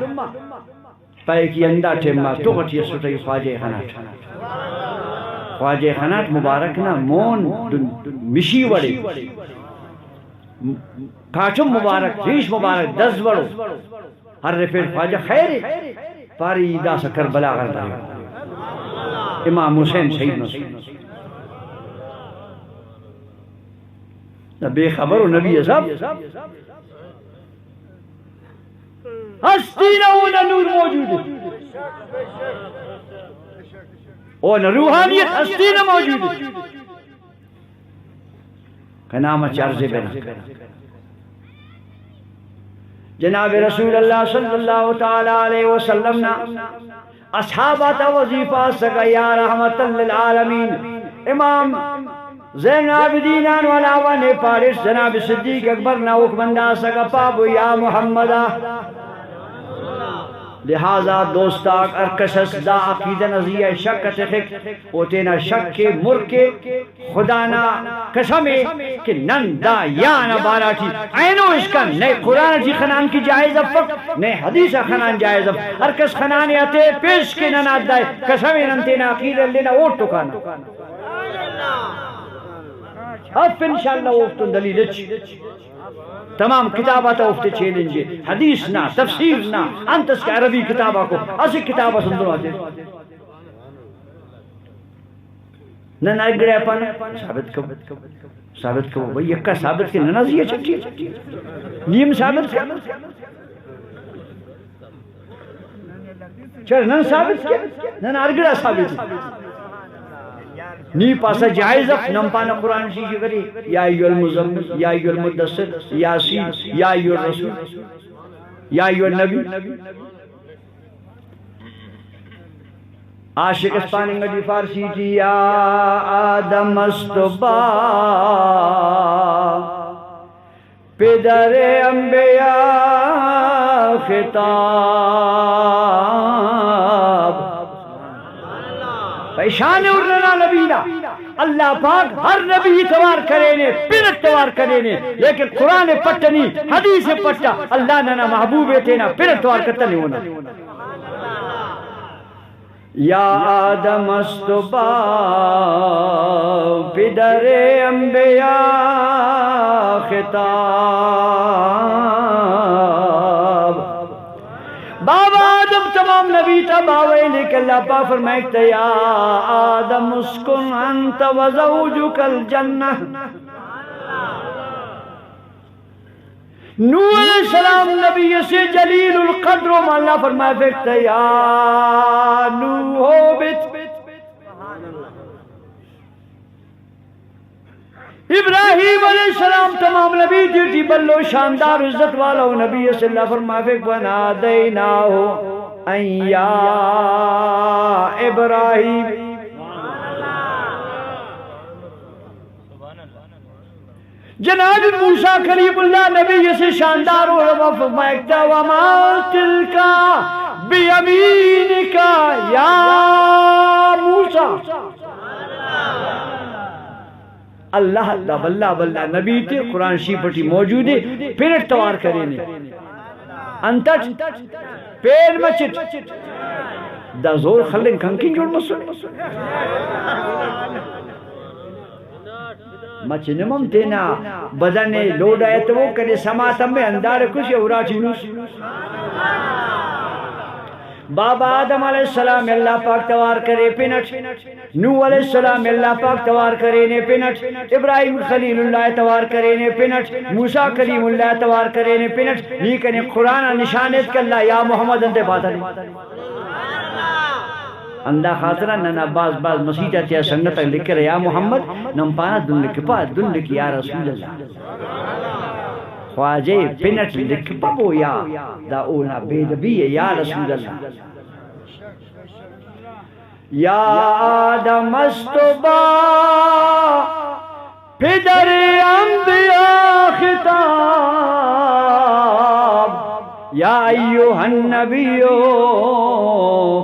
پائے کی اندہ ٹھیمہ تو غٹی سٹائی خواجہ خانات. خواجہ خانات مبارک نا مون مشی وڑے کاچم مبارک ریش مبارک دز وڑو ہر رفیر خواجہ خیر پاری دا سکر بلا غرد امام حسین شہید نصیر بے خبر و نبی صاحب ہستی نہ نور موجود ہے اور نہ روحانیت ہستی نہ موجود ہے. نام چارز بنا جناب رسول اللہ صلی اللہ تعالی علیہ وسلم نا اصحابات وظیفہ سکا یا رحمت للعالمین. امام زین العابدین علاوہ نے پارس جناب صدیق اکبر نا حکمندہ سکا پابو یا محمدہ. لہذا دوستاک ارکشس دا عقیدہ نظریہ شک تخک او تینا شک کے مرکے خدانا قسمے کہ نن دا یا نبارا تھی اینو اس کا نئے قرآن جی خنان کی جائز افق نئے حدیث خنان جائز افق ارکس خنان آتے پیش کے نن آت دائے قسمے نن تینا عقیدہ لینا اوٹ ٹکانا. اب انشاءاللہ وقت دلیل تمام کتابات افت چیلنج حدیث نا تفسیر نا انتس کا عربی کتابہ کو اسی کتابہ سندر آتے نہ نگرے پانا ثابت کو بھئی یکا ثابت کے ننازیہ چکی نیم ثابت کر چل نن ثابت کیا نن ارگڑا ثابت نی پاسا جائزہ نم پانا قرآن شیشی کری یا ایو المزمل یا ایو المدثر یاسین یا ایو الرسول یا ایو النبی عاشق اسپانی گلی فارسی جی یا آدم استبا پدر انبیاء خطاب پیشان ارنا نبینا اللہ پاک ہر نبی توار کرینے پھر توار کرینے لیکن قرآن پٹنی حدیث پٹا اللہ ننا محبوب تینا پھر توار کرتا نہیں ہونا یا آدم استبا پدر انبیاء خطاب بابا آدم تمام نبی تھا باوے لیکن اللہ پاک فرمائکتا یا آدم اسکن انت وزوجک الجنہ نوح علیہ السلام نبی سے جلیل القدر و اللہ فرمائے فکتا یا نوح بت ابراہیم علیہ السلام تمام نبی تھی بلو شاندار عزت والا نبی صلی اللہ فرمائے فکتا ونادیناہو ان یا ابراہیم جناب موسیٰ کلیم اللہ نبی سے شاندار و فرمائکتا وما تلکا بیمینکا یا موسیٰ اللہ اللہ بلہ بلہ نبی تھے قرآن شریف پٹی موجود ہے پھر توار کریں انتج پیر مچٹ دا زور خلن کھنکین جوڑ مسئلہ مچنمم تینا بدن لوڈ آئے تو وہ کرے سماتم میں اندار کچھ اورا چینوس بابا آدم علیہ السلام اللہ پاک توار کرے پینٹ نوح علیہ السلام اللہ پاک توار کرے نے پینٹ ابراہیم خلیل اللہ توار کرے نے پینٹ موسیٰ کلیم اللہ توار کرے نے پینٹ لیکن قرآن نشانت کر اللہ یا محمد انتے باتا نہیں اندہ خاطرہ ننا باز مسیحہ تیا سنگتا لکھ کر یا محمد نم پانا دن لکھ پا دن لکھ یا رسول اللہ خواجے پینٹ لکھ پا بو یا دا اونا بیدبی یا رسول اللہ یا آدم استبا پدر انبیاء خطاب یا ایوہ النبیو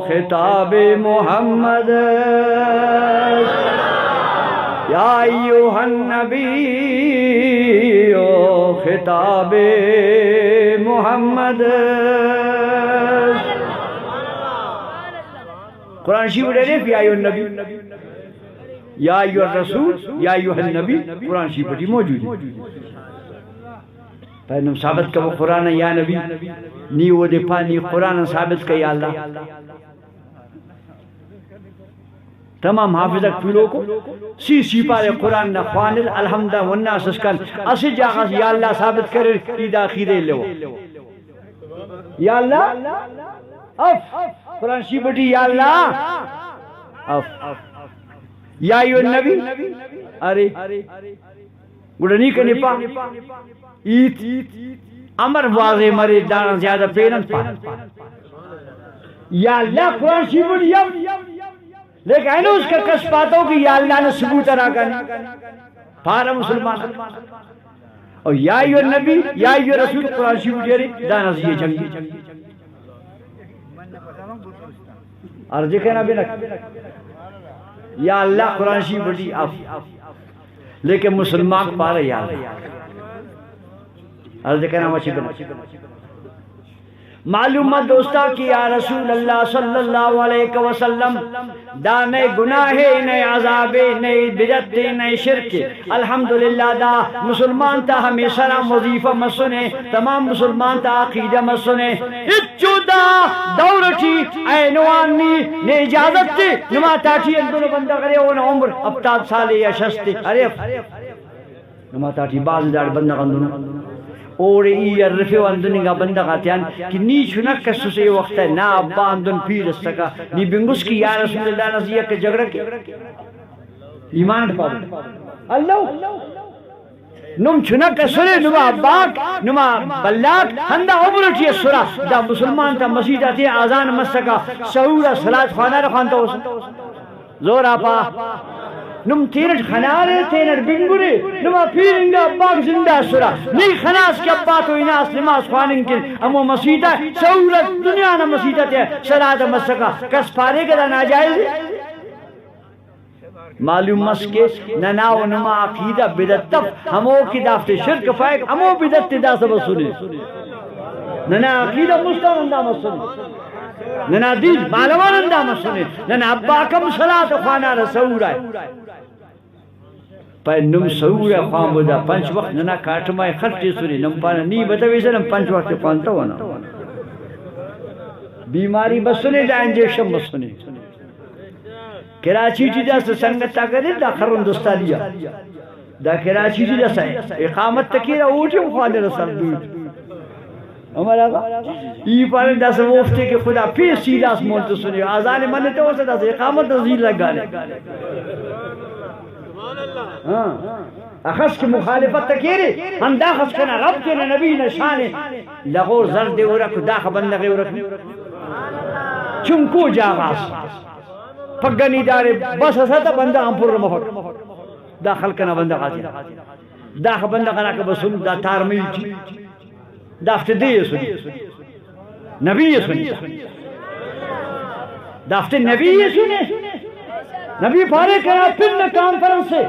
خطاب محمد یا ایوہ النبیو خطاب محمد قرآن شریف لے رہے یا ایوہ النبی یا ایوہ الرسول یا ایوہ النبی قرآن شریف پڑھی موجود ہے پہنم ثابت کا وہ قرآن یا نبی نی وہ دے پانی قرآن ثابت کا یا اللہ تمام حافظک پیلو کو سی پارے قرآن نا خوانل الحمدہ والناس اسکن اسی جاغاز یا اللہ ثابت کرے ایدہ خیرے لو یا اللہ اف قرآن شی بٹی یا اللہ اف یا ایو النبی ارے گڑنی کا نپا ایت امر واضح مرے دانا زیادہ پیرنت پا یا اللہ قرآن شی بٹی لیکن اینو اس کا کس پاتا ہو کہ یا اللہ نے ثبوت را کرنے پارا مسلمان اور یا ایو نبی یا ایو رسول قرآن شریف جیرے دانا زیے جنگی عرض کہنا بھی نک یا اللہ قرآن شریف بڑی آف لیکن مسلمان پارا یا اللہ عرض کہنا مچی بنا معلومہ دوستا کی یا رسول اللہ صلی اللہ علیہ وسلم دا نئے گناہ نئے عذاب نئے بدعت نئے شرک الحمدللہ دا مسلمان تا ہمیشہ وظیفہ مسنے تمام مسلمان تا عقیدہ مسنے اچو دا دورٹی اینوانی نے اجازت تی نما تاٹی اندونو بندہ کرے اونا عمر 70 سال یا 60 ارے نما تاٹی باز دار بندہ اندونو اور ای رفیو اندونی گا بندہ غاتیان کہ نی چنک کسو سے وقت ہے نا ابا اندون پیر استکا نی بنگس کی یا رسول اللہ نزیہ کے جگڑا کی ایمان پاو اللہ نم چنک سرے نما اباک نما بلاک ہندہ عبرٹی سرا دا مسلمان تا مسیدہ تی آزان مستکا سہورا صلاة خانہ رخوانتا ہو زور آپا نم تینٹ خنارے تینٹ بنگورے نما پیرنگا اباک زندہ سرا نی خناس کے ابا تو اناس نماز خوانن کے امو مسیدہ سہورت دنیا نا مسیدہ تی صلاة مستکا کس پارے کے دا ناجائز معلوم مس کے ننا و نما عقیدہ بدعت تب ہمو کی دافت شرک فائق ہمو بدعت دا سب سنے ننا عقیدہ مستان اندام سنے ننا دین معلوان اندام سنے ننا ابا کم صلاة خوانا رسول آئے پای نم سہورا خوان بودا پنچ وقت ننا کارٹمائی خرچی سنے نم پانا نی بتاوی سے نم پنچ وقت خوانتا ہونا بیماری بسنے دا انجیشن بسنے کراچی چی دا سنگتا کرے دا خرون دستالیا دا کراچی چی دا اقامت تکیرہ اوٹی مخوانے رسال دوید ہمارا یہ پانے دا سا مفتی کے خدا پھر سیداس مولت سنے آزان منتے ہو سا دا سا اقامت نزیل لگا لے اخص کی مخالفت تکیرے ہم دا خص کنا رب کے نبی نشانے لغو زرد ورک دا خبندغ ورک چنکو جاغاس پگنی دارے بس اساتا بندہ ہم پر مفق داخل کنا بندہ خاصی داخل بندہ کنا کہ بسن دا تارمی چی دافت دے سنی نبی سنی دافت نبی سنی نبی پارے کنا پھر کانفرنس سے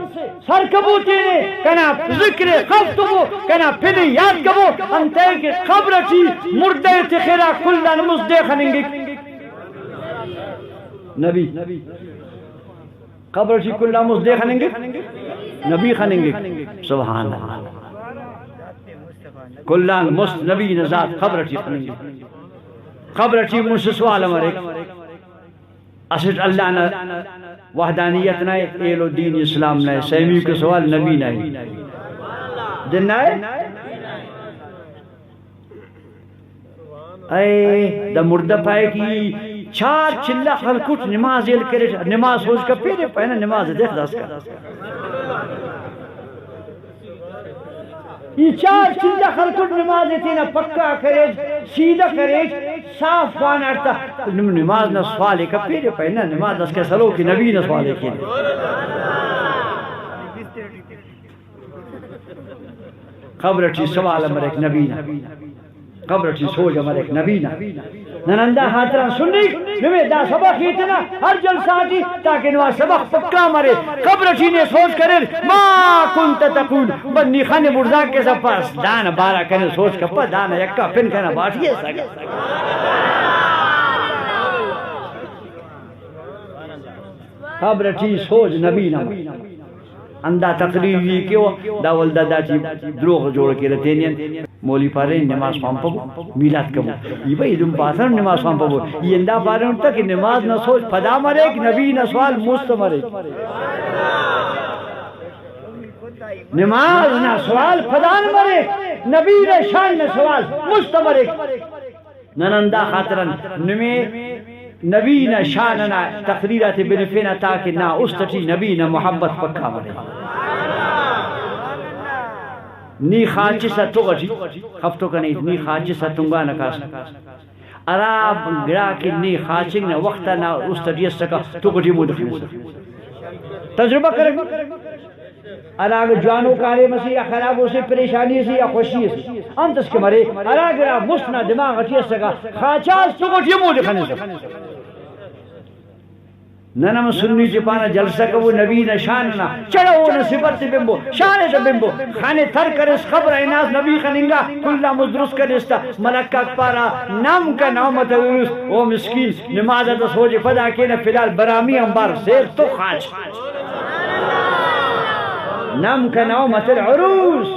سر کبو تیرے کنا ذکر خفتبو کنا پھر یاد کبو انتے کہ قبر چی مردے تخیرہ کلن مزدے خننگی نبی قبر چی کلن مزدے خننگی نبی خننگی سبحان اللہ کلن مست نبی نزاد قبر چی خننگی قبر چی مجھ سے سوال ہمارے اسٹ اللہ نا وحدانیت نائے ایلو دین اسلام نائے سیمی کے سوال نبی نائے دن نائے اے دا مردہ پائے کی چار چلہ خلقوٹ نماز ایل کرے نماز ہوش کا پیرے پہنا نماز دیکھ داس کا یہ چار چلہ خلقوٹ نماز دینا پکا کرے سیدھا کرے صاف خوان ارتا نماز نہ سوالے کا پیرے پہنا نماز اس کے سلو کی نبی نہ سوالے کی قبر چی سوال امر ایک نبی نہ قبر چی سوج امر ایک نبی نہ ننندہ حاضران سننی نوے دا سبق ہیتنا ہر جلسہ آتی تاکہ نوا سبق پکا مرے قبر چی نے سوچ کرے ما کنت تقول بنی خان مرزاق کے سب پاس دانا بارا کنے سوچ کپا دانا یکا پن کنا باشیے سگا قبر چی سوچ نبی نہ اندہ تقریر یہ کیوں دا والدہ دا چی دروغ جوڑ کے رتینین مولی پارے نماز فام پبو میلاد کبو یہ بھئی دم پاسر نماز فام پبو یہ اندہ پارے انتا کہ نماز نہ سوچ پدا مرے کہ نبی نہ سوال مست مرے نماز نہ سوال پدا مرے نبی نہ شان نہ سوال مست مرے ننندہ خاطرن نمی نبی نہ شان نہ تقریرات بنفینا تاکہ نہ اس تٹی نبی نہ محبت پکا مرے نی خاچی سا توگا جی خفتو کا نہیں نی خاچی سا تنگا نکاس عراب گرا کے نی خاچنگ نہ وقتا نہ اس تٹیس سکا توگا جی مودخی تجربہ کریں عراق جوانو کارے مسیح یا خرابوں سے پریشانی سے یا خوشی سے انتس کے مرے عراق گرا مستنا دماغ اٹیس سکا خاچاس توگا جی مودخی سکا ننم سنی چپانا جلسہ کو نبی نشاننا چڑھو نصیبت بمبو شانت بمبو خانے تھر کرس خبر ایناز نبی خننگا کلا مدرس کرستا ملکہ پارا نام کا نومت ویروس او مسکین نماز دس ہو جے پدا کینا فلال برامی انبار سیر تو خاچ نام کا نومت العروس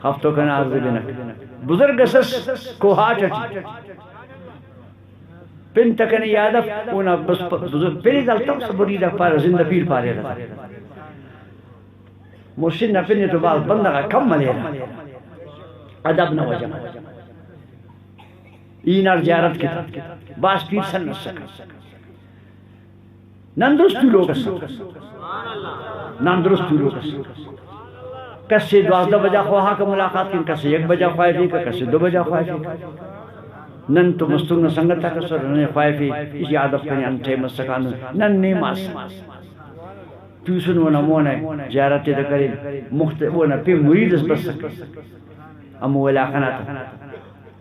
ہفتوں کا ناز بنک بزرگ سس کو ہاٹ اٹھی پن تکنی یادف اونا بس بزرگ پنی دلتا سبری دا پارا زندہ پیر پارے رہا مرشد نا پنی تو بعض بندگا کم ملے رہا ادب نہ وجہ اینار جارت کی باس پیر سن نسکا نندرستو لوگ نندرستو لوگ کسی 12 بجا خواہا کا ملاقات کن کسی 1 بجا خواہ بھی کا کسی 2 بجا خواہ بھی نن تو مستنگ سنگتا کسر نن خواہ بھی اسی عادف کنی انٹھے مستقان نن نیماس توسن ونا مونا جارتی دا کریم ونا پی مریدس بس امو ولاقناتا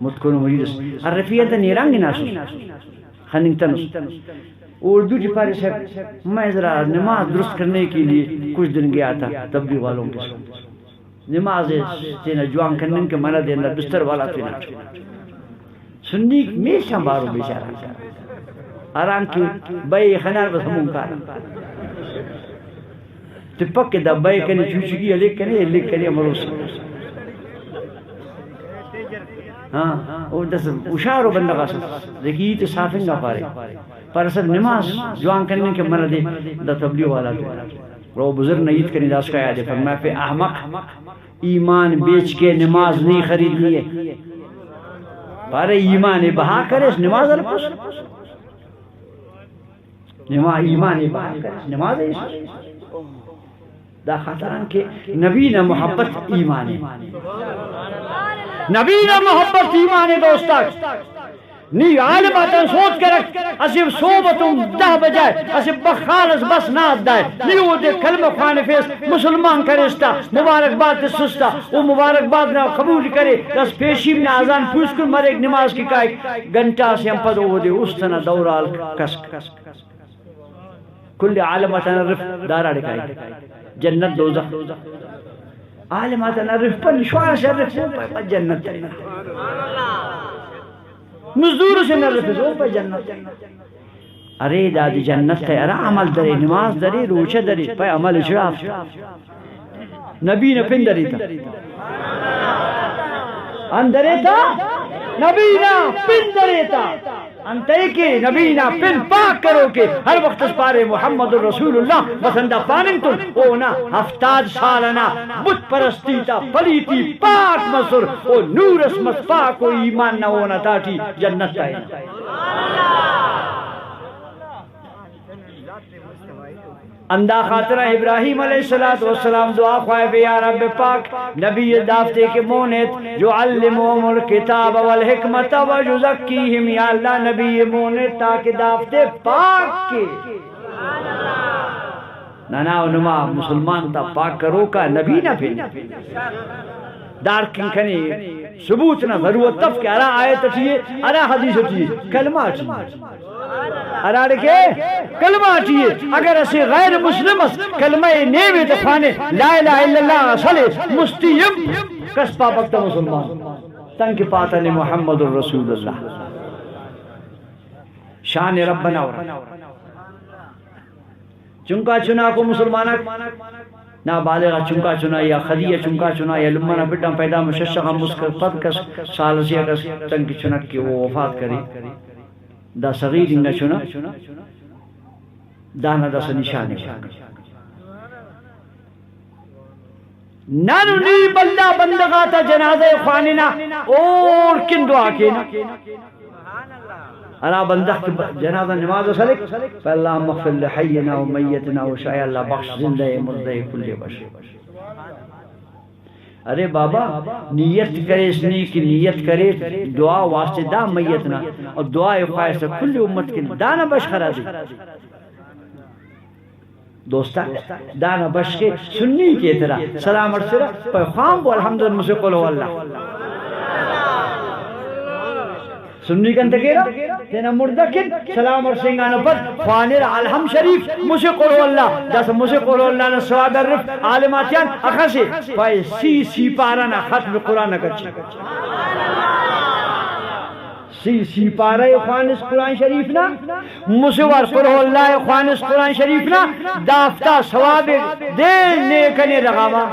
متکون مریدس الرفیتا نیرانگی ناسو خننگ تنس اردو جی پارے صاحب میں ذرا نماز درست کرنے کے لیے کچھ دن گیا تھا تبلیغ والوں کے ساتھ نماز تینا جوان کرنے کے منع دینا بستر والا تینا سنی میں شمبارو بیچارا آرام کی بائی خنار بس ہمون کارا تپک کے دا بائی کنی چوچکی علیک کنی مروس ہاں وہ دس اشارو بندگا سا دیکھی تو صافنگا پارے پر اصل نماز جوان کرنے کے منع دے دا تبلیغ والا تینا وہ بزرگ نعید کرنے دا اس کا یاد ہے فرمایا پہ احمق ایمان بیچ کے نماز نہیں خریدنی ہے پارے ایمان بہا کرے اس نماز رکھوس ایمان بہا کرے نماز ہے دا خاطران کے نبی نہ محبت ایمان ہے نبی نہ محبت ایمان ہے دوستا نی عالماتاً سوچ کرک اسیب صوبتوں 10 بجائے اسیب بخالص بس ناد دائے نیو دے کلمہ خوانے فیس مسلمان کرستا مبارک بات سستا وہ مبارک بات نہ قبول کرے دس پیشیم نہ آزان پوچھ کر مر ایک نماز کی کائک گھنٹہ سے ہم پد وہ دے استنا دورال کسک کل عالماتاً رف دارا ڈکائی جنت دوزخ عالماتاً رف پر نشوان سے رف پر جنت مزدور سے نہ رفض ہو پہ جنت ارے دادی جنت ہے ارے عمل درے نماز درے روچہ درے پہ عمل اشراف نبی نہ پن درے تھا اندرے تھا نبی نہ پن درے تھا انتے کے نبی نہ پن پاک کرو کے ہر وقت اس پارے محمد رسول اللہ بسندہ پاننگتن اونا 70 سالنا بت پرستی تا پلیتی پاک مصر او نور اسمت پاک و ایمان نہ ہونا تاٹی جنت آئے اندہ خاطرہ ابراہیم علیہ السلام دعا خواہ بے یا رب پاک نبی دافتے کے مونت جو علمهم الکتاب والحکمت و یزکیہم یا اللہ نبی مونت تاکہ دافتے پاک کے نانا نما مسلمان تا پاک کرو کا نبی نہ پھر دار کنکھنی ثبوت نہ ضرورت تف کہ ارا آیت چاہیے ارا حدیث چاہیے کلمہ چاہیے ارا رکھے کلمہ چاہیے اگر اسے غیر مسلم کلمہ نیوی تفانے لا الہ الا اللہ صلی مستیم کس پاپکتا مسلمان تنک پاتا لی محمد الرسول اللہ شان ربنا چنکا چنا کو مسلمانک نا بالغا چنکا چنا یا خدیہ چنکا چنا یا لمنا بڑا پیدا مششقہ مسکر قد کس سالسیہ کس تنکی چنک کی وہ وفات کری دا صغیر انگا چنا دانا دا سنشانی نانو نی بندہ بندگا تا جنازہ خوانینا اور کن دعا کینا انا بندہ جنازہ نماز سلک فی اللہ مغفر لحینا و میتنا و شاء اللہ بخش زندہ مردہ کل بشر ارے بابا نیت کرے اس نے کی نیت کرے دعا واسطے دا میتنا اور دعا خواہش کل امت کے دانا بش خرا دی دوستا دانا بش کے سنی کی طرح سلام ارسرہ پیغام بو الحمدللہ مجھے قلو اللہ سنی کن تکیرا تینا مردکن سلام اور سنگانا پر خوانر الحم شریف مجھے قرآن اللہ دس مجھے قرآن اللہ نے سواد الرف عالماتیان اخسی پائے سی پارانا ختم قرآن کچھ سی پارہ خوانس قرآن شریف نا مسور قرآن اللہ خوانس قرآن شریف نا دافتا سواب دین نیکنے رغاما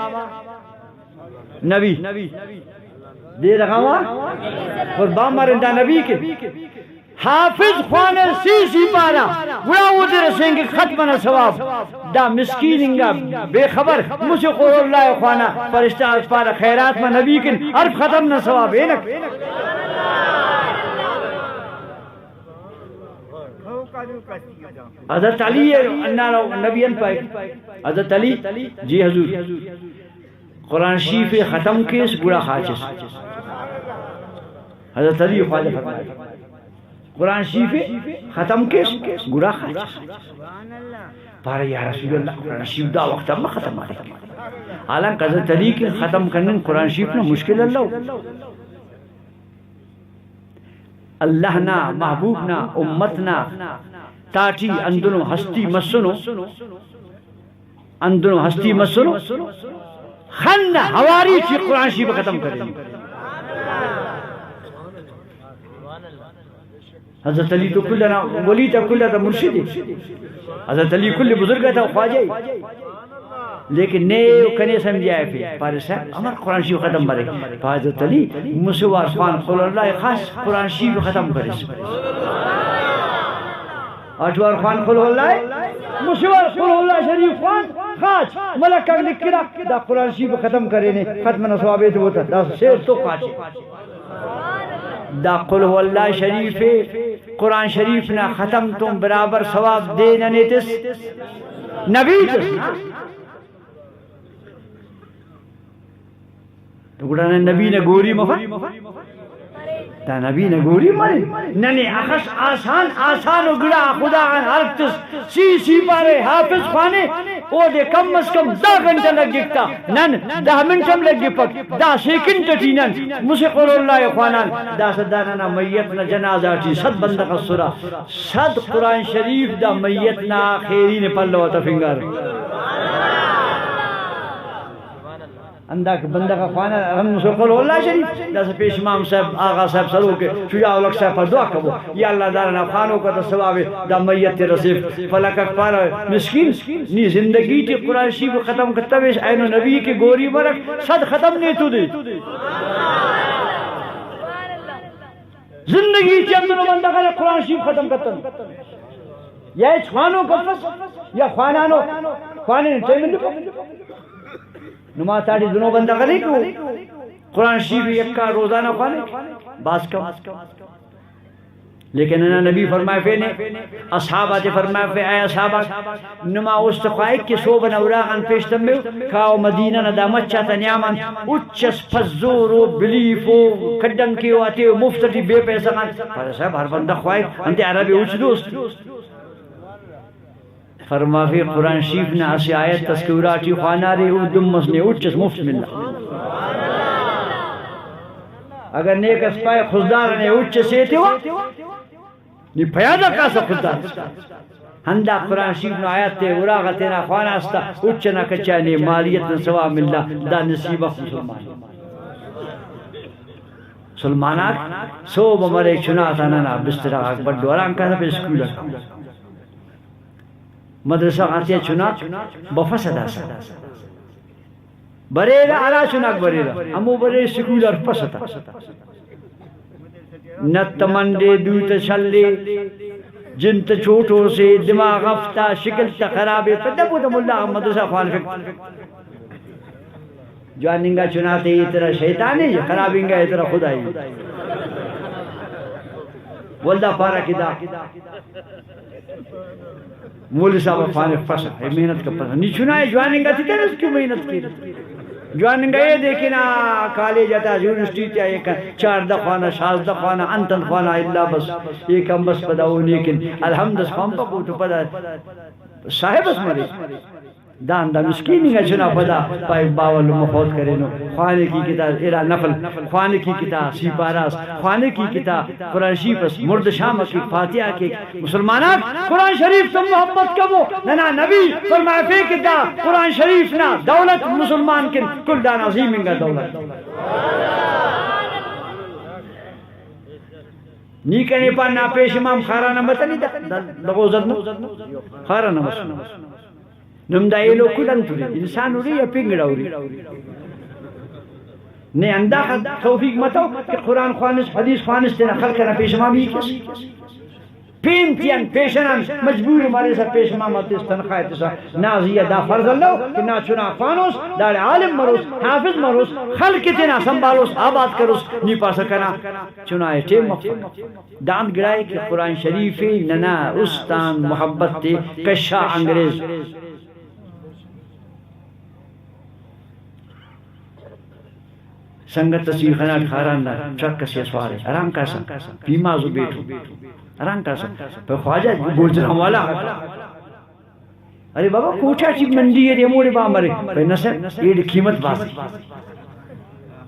نبی دے رغاما قربان مرندہ نبی کے حافظ خوانس سی پارہ گڑا وہ دے رسیں گے ختمنا سواب دا مسکیننگا بے خبر مجھے قرآن اللہ خوانا فرشتہ از پارہ خیرات میں نبی کے عرف ختم نہ سواب اینک حضرت علی نبیان پائے حضرت علی جی حضور قرآن شریف ختم کیس بڑا خاچس حضرت علی خواجہ فرمائے قرآن شریف ختم کیس بڑا خاچس پارا یا رسول اللہ قرآن شریف دا وقت میں ختم آئے حالانکہ حضرت علی کے ختم کرنے قرآن شریف نا مشکل اللہ اللہ نا محبوب نا امت نا تاٹی اندنو ہستی مسنو اندنو ہستی مسنو خن ہواری چی قرآن شریف ختم کریں حضرت علی تو کلنا ولی تا کلنا مرشد حضرت علی کل بزرگ تھا خواجہ لیکن نیو کنے سمجھائے پہ پارے صاحب ہمار قرآن شریف ختم برے حضرت علی مسوار خوان قول اللہ خاص قرآن شریف ختم کرے آٹھوار خوان قول اللہ مسوار قول اللہ شریف خوان خاص ملک کا لکھرا دا قرآن شریف ختم کرے نے ختم نصوابے تو ہوتا دا سیر تو خاص دا قل هو اللہ شریف قرآن شریف نا ختم تم برابر ثواب دینا نیتس نبی تس تو گڑانا نبی نے گوری مفا تا نبی نے گوری ماری ننی اخش آسان و گڑا خدا عن حرکتس سی پارے حافظ خوانے او دے کم از کم 10 گھنٹہ لگ گکتا نن 10 منٹم لگ گپک 10 سیکنڈ ٹی نن مجھے قرآن اللہ خوانان دا سداننا میتنا جنازہ ٹی 100 بندہ قصورا 100 قرآن شریف دا میتنا خیرین پلو تفنگر اندہ کہ بندہ کا خوانا ہم مسلقل اللہ شریف جیسے پیش امام صاحب آغا صاحب سلو کے شجاع الگ صاحب پر دعا کبو یا اللہ دارنا خانوں کا تصواب دا میت رسیف فلکک پارا مسکین نی زندگی تی قرآن شریف ختم کتبیش این نبی کی گوری برک 100 ختم نہیں تو دے زندگی تی اندر بندہ کا قرآن شریف ختم کتب یا ایچ خوانوں کا یا خوانانوں خوانے نے چاہیے نما تاڑی دنوں بندہ کرے کو قرآن شریف یک کا روزانہ پانے باز کم لیکن انہا نبی فرمائے فینے اصحابہ تے فرمائے فی اے اصحابہ نما استخوائک کے صوبن اوراغن پیشتن میں کھاو مدینہ ندا مچاتا نیامان اچس پزورو بلیفو کڈن کیو آتے مفتٹی بے پیسا خان پر صاحب ہر بندہ خواہک انتے عربی اچھ دوست فرما فی قرآن شریف نے اسی آیت تذکراتی خوانا رہے اردم مسنے اچھس مفت ملنا اگر نیک اسپائے خزدار نے اچھس سیتے ہوا نی پیادہ کاسا خزدار ہندہ قرآن شریف نے آیت تے اراغا تینا خوانا استا اچھنا کچھانے مالیت سوا ملنا دا نصیبہ مسلمان سلمانات سو بمرے چناتا نانا بسترہ اکبر دوران کہتا پہ اسکول رکھا مدرسہ آتے چنات بفسد آسا بریرہ علا چناک بریرہ ہمو برے سکول اور پستا نت مندے دوت شلے جنت چھوٹوں سے دماغ افتا شکل تا خرابے پتبو دم اللہ مدرسہ خوان فکر جواننگا چناتے یہ طرح شیطان ہے یا خرابنگا یہ طرح خدا ہے والدہ پارا کدا مولی صاحب فانے فسد ہے محنت کا پسند نہیں چنائے جواننگا تھی تیرے اس کیوں محنت کی جواننگا یہ دیکھنا کالج آتا یونیورسٹی تیا ایک 4 دخوانا 16 دخوانا انتن خوانا اللہ بس ایک ہم بس پدا ہو لیکن الحمد اس خام پا کو تو پدا صاحب اس مرے دان دا مسکینی گا چنا پدا پای باول مخوض کرے نو خوانے کی کتاب الہ نفل خوانے کی کتاب سیپاراس خوانے کی کتاب قرآن شریف مرد شام کی فاتحہ کے مسلمانات قرآن شریف تم محبت کبو ننا نبی فرمائے فی کتاب قرآن شریف نا دولت مسلمان کن کل دان عظیم انگا دولت نی کنے پا نا پیش امام خارانہ متنی دا لغوزت نو خارانہ مسلم نم دا ایلو کلن توری انسان ہوری یا پنگڑا ہوری نے انداخ توفیق متو کہ قرآن خوانس حدیث خوانس تینا خلقنا پیش امامی کس پینتین پیشنان مجبور مارے سا پیش امامت اس تنخواہت سا نازیہ دا فرض اللہ کہ نا چنا فانوس دار عالم مروس حافظ مروس خلق تینا سنبالوس آباد کروس نی پاسا کنا چنائے ٹیم مفت دان گرائے کہ قرآن شریفی ننا استان محبت تے کشا انگریز سنگت تصویر خنات خاران دا چک کسی سوارے ارام کاسا پیمازو بیٹھو ارام کاسا پر خواجہ گوجران والا ارے بابا کوچا چی مندی ہے ریموڑی با مرے پر نسر یہ قیمت باسی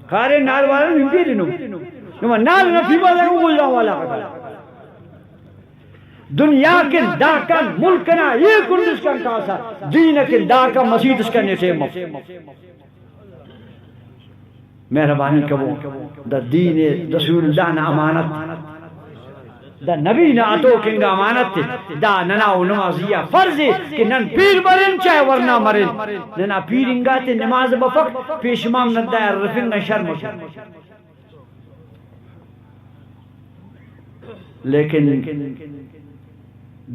کارے نال والا نمپی رنو نما نال نا پیمازا گوجران والا دنیا کے داکن ملکنا یہ کنڈس کن کاسا دین کے داکن مسیدس کرنے سے مہربانی کبو دا دین رسول اللہ نا امانت دا نبی نا اتو کنگا امانت دا ننا و نمازیہ فرض ہے کہ نن پیر مرن چاہے ورنہ مرن ننا پیر انگا تے نماز بفق پیش امام ندائر رفن نا شرم لیکن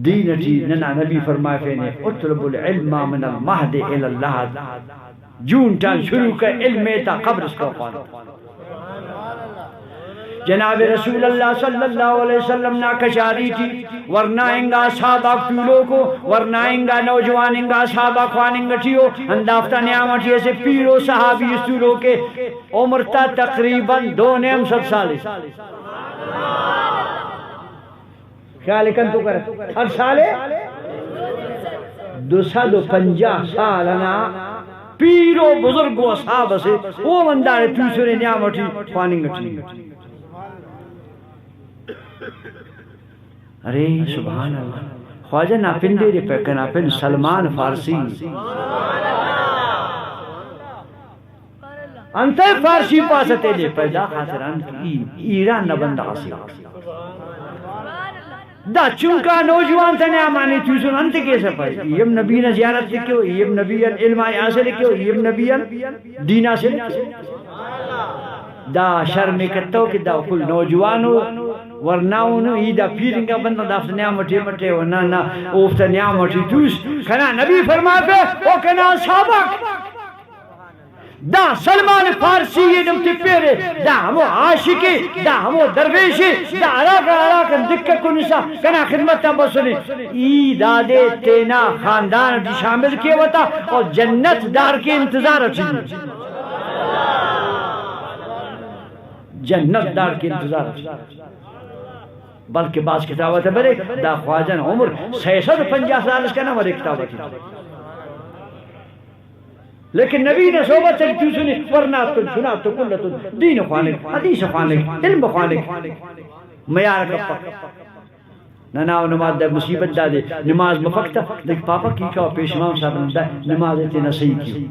دین چی ننا نبی فرمائے فینے اطلب العلم من المہد الاللہ جون ٹان شروع کا علم تا قبر اس کا خوان جناب رسول اللہ صلی اللہ علیہ وسلم نا کشاری تھی ورنہ انگا صحابہ پیلو کو ورنہ انگا نوجوان انگا صحابہ خواننگا تھیو اندافتہ نعمتی ایسے پیرو صحابی استولو کے عمر تا تقریباً 2.5 سال خیال کن تو کرے ہر سالے 250 سالنا پیرو بزرگو اصحاب سے وہ مندار تیسرے نعمتی خواننگٹی ارے سبحان اللہ خواجہ ناپن دے رے پیکن اپن سلمان فارسی انتے فارسی پاستے لے پیدا خاطران ایران نبند آسی دا چونکا نوجوان تا نعمانی تیسن انت کیسا پائی یم نبینا زیارت لکھو یم نبینا علم آسے لکھو یم نبینا دین آسے لکھو دا شرم کتو کہ دا کل نوجوانو ورناونو ای دا پیرنگا بندہ دافت نعمتی مٹے ونانا اوفتا نعمتی توس کنا نبی فرما پہ او کنا صحابک دا سلمان فارسی یہ نمتی پیرے دا ہمو عاشقی دا ہمو درویشی دا عراق دکھا کنسا کنا خدمت بسنی ای دادے تینا خاندان دی شامل کیا ہوتا اور جنت دار کے انتظار اچھی جنت دار کے انتظار اچھی بلکہ بعض کتابت ہے برے دا خواجن عمر 650 سال اس کا نام ورے کتابت ہے لیکن نبی نے صحبت سے کیوں سنی ورناتن سناتن کلتن دین خوانک حدیث خوانک علم خوانک میار کپا نناو نماز دا مصیبت دا دے نماز مفقتا لیکن پاپا کی کہا پیش امام صاحب دا نماز اتنا صحیح کی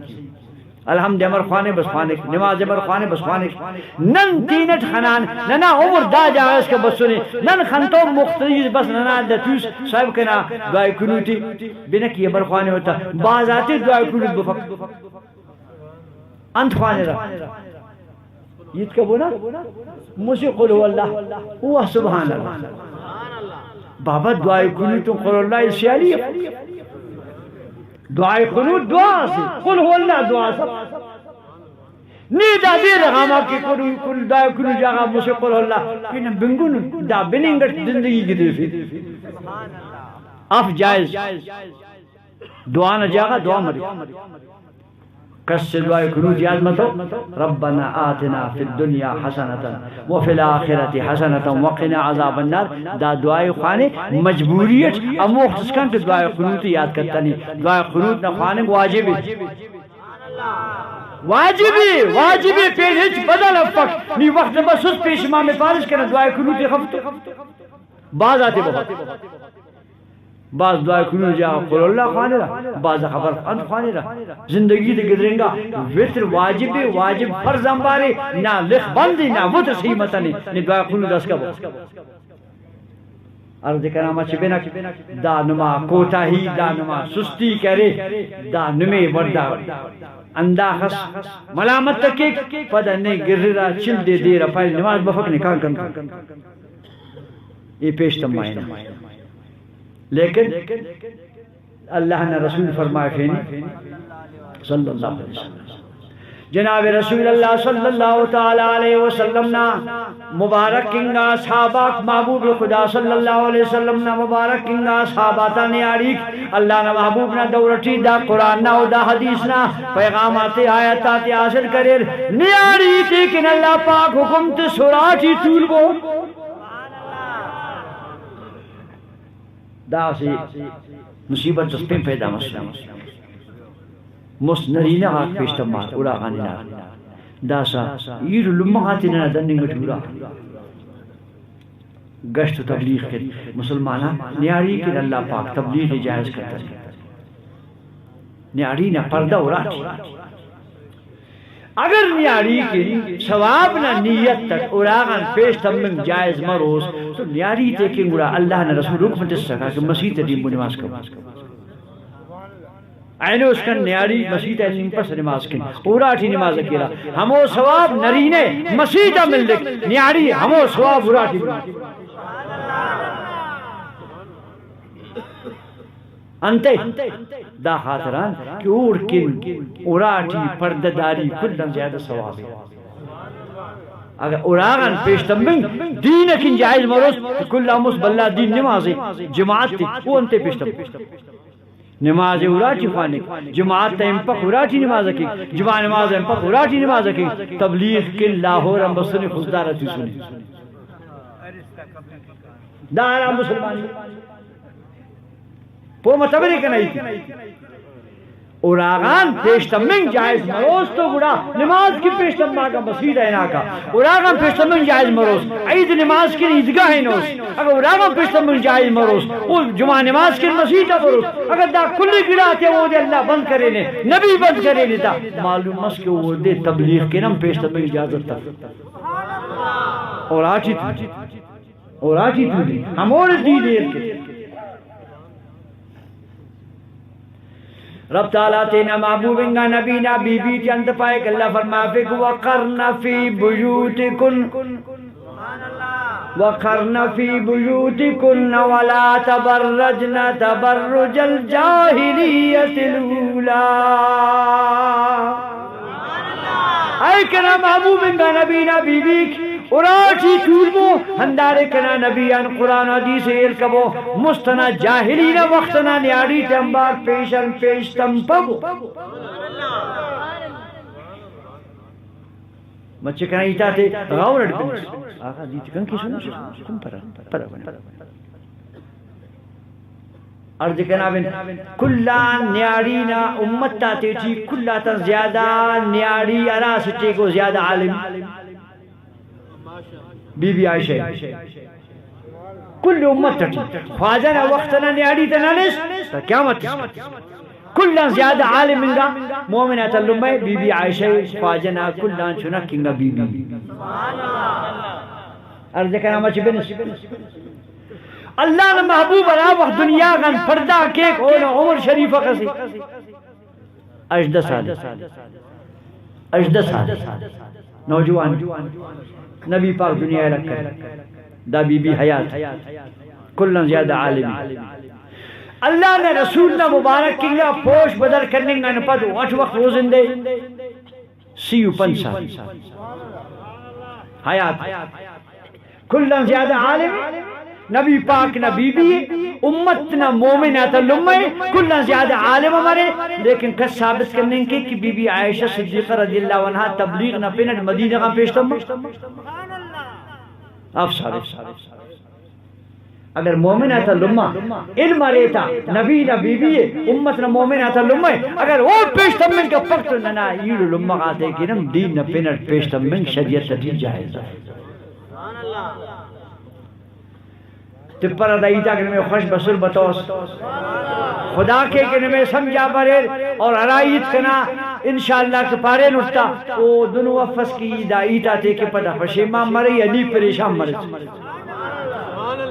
الحمد امر خوانے بس خوانک نماز امر خوانے بس خوانک نن تینت خنان ننا عمر دا جاگز کا بس سنے نن خنتو مختلف بس ننا دا توس صاحب کنا دعائی کنوتی بینکی امر خوانے ہوتا بعض آتے دعائی کنوت بفق انت خوانے رہا یہ کا بونا مجھے قل ہو اللہ ہوا سبحان اللہ بابا دعائی کنوتوں قل اللہ سیالی دعائی قنوت دعا سے قل ہو اللہ دعا سب نیدہ دیر غاما کی کل دعائی قنوت جاگا مجھے قل ہو اللہ کینا بنگون دا بننگت زندگی کی دل فی اف جائز دعا نہ جاگا دعا مری کس سے دعائے قنوت یاد مت ہو ربنا آتنا فی الدنیا حسنتا وفی الآخرت حسنتا وقنا عذاب النار دا دعائے خوانے مجبوریت اموخ سکن کہ دعائے قنوت یاد کرتا نہیں دعائے قنوت نہ خوانے واجب واجبی پیش بدل افق نی وقت بس اس پیش امام فارس کرنا دعائے قنوت خفت بعض آتے بہت بعض دعائے قنوت جا قول اللہ خوانے رہا بعض خبر خواند خوانے رہا زندگی دے گزریں گا وطر واجب فرض امبارے نہ لکھ بندی نہ وطر سیمتا نہیں دعائے قنوت اس کا بہت عرض کرامہ چبینا دا نما کوتا ہی دا نما سستی کرے دا نمے وردہ انداخس ملامت تکیک پدہ نے گررہ چل دے دے رہا پائل نماز بفق نکاح کرنا یہ پیشتم مائنہ لیکن اللہ نے رسول فرمائے فینی صلی اللہ علیہ وسلم جناب رسول اللہ صلی اللہ تعالی علیہ وسلم نا مبارک کنگا صحابہ محبوب خدا صلی اللہ علیہ وسلم نا مبارک کنگا صحاباتا نیاریک اللہ نا محبوب نا دورتی دا قرآن نا و دا حدیث نا پیغامات آیتات حاصل کریر نیاریک لیکن اللہ پاک حکمت سراتی طول بو دا سی مصیبت جسپیں پیدا مسلم نرینہ آگ پیشتم مات اوڑا غانی نار داسا یہ لمحاتی ننا دننگ جورا گشت و تبلیغ کے مسلمانا نیاری کے اللہ پاک تبلیغ جائز کرتا ہے نیاری نا پردہ اوڑا تھی اگر نیاری کے ثواب نا نیت تک اوڑاغان پیشتم من جائز مروز تو نیاری تیکنگ اوڑا اللہ نے رسول حکم دس سکا کہ مسیح تدیم کو نماز کرو اینو اس کا نیاری مسیح ایسیم پس نماز کن اوراٹی نماز اکیرا ہمو ثواب نرینے مسیح مل لک نیاری ہمو ثواب اوراٹی مل انتے دا خاطران کہ اور کن اوراٹی پردداری کلن زیادہ ثواب ہے اگر اوراغان پیشتم بین دین کن جائز مروز کل امس بلہ دین نمازی جماعت تی وہ انتے پیشتم نماز اوراٹی خوانے جماعت تا امپک اوراٹی نماز کی جماع نماز امپک اوراٹی نماز کی تبلیغ کن لاہور امبسنی خزدارتی سنی دارا مسلمانی پو متبری کنائی تھی اوراغان پیشتمنگ جائز مروز تو گڑا نماز کی پیشتمہ کا مسجد ہے ناکا اوراغان پیشتمنگ جائز مروز عید نماز کی عیدگاہ ہے نوز اگر اوراغان پیشتمنگ جائز مروز جمعہ نماز کی مسجد ہے مروز اگر دا کلی گراتے وہ دے اللہ بند کرے نے نبی بند کرے نے تا معلوم اس کے وہ دے تبلیغ کے نم پیشتمنگ اجازت تا اوراٹی تھی ہم اور دی دیر کے رب تعالیٰ تینا محبوبنگا نبینا بی بی چند پائے کہ اللہ فرما فیک وقرن فی بیوتکن وقرن فی بیوتکن ولا تبرجن تبرج الجاہلیت الاولا اے کنا محبوبنگا نبینا بی بی اوراٹی چولبو ہندارے کنا نبیان قرآن حدیث ارکبو مستنا جاہلین وقتنا نیاری تنبار پیشن پیشتم پبو مچے کنا ایتا تے غاورت بنس آقا دیتی کن کی سنو کم پرا بنا عرض کنا بن کلان نیارینا امت تاتے تھی کلاتا زیادہ نیاری اراستے کو زیادہ عالم بی بی عائشہ کل امت تٹی خواجنا وقتنا نیاری تنانس تا قیامت کلان زیادہ عالم انگا مومنات اللمبے بی بی عائشہ خواجنا کلان چنکینگا بی بی عرض کرنا مچ بنس اللہ نے محبوب را وقت دنیا گن پردہ کیک ہونا عمر شریفہ کسی اجدہ سال نوجوان نبی پاک دنیا رکھا دا بی بی حیات کلن زیادہ عالمی اللہ نے رسول نے مبارک کیا پوش بدر کرنے گا نپدو 8 وقت روزن دے 35 سال حیات کلن زیادہ عالمی نبی پاک نہ بی بی امت نہ مومن نہ تلمہ کلنا زیادہ عالم ہمارے، لیکن کس ثابت کرنے کے کہ بی بی عائشہ صدیقہ رضی اللہ عنہ تبلیغ نہ پینٹ مدینہ کا پیشتم آپ ثابت اگر مومن ہے تلمہ علم ریتا نبی نہ بی بی امت نہ مومن ہے تلمہ اگر وہ پیشتم من کا پکت نہ یہ لمہ آتے کہ نم دین نہ پینٹ پیشتم من شریعت تھی جائز تپر ادائیتا کہ میں خوش بسر بتوس خدا کے کہ میں سمجھا بریر اور ارائیت کنا انشاءاللہ کہ پارے نٹتا وہ دنو افس کی دائیتا تے کہ پتہ پشیمان مرے علی پریشان مرے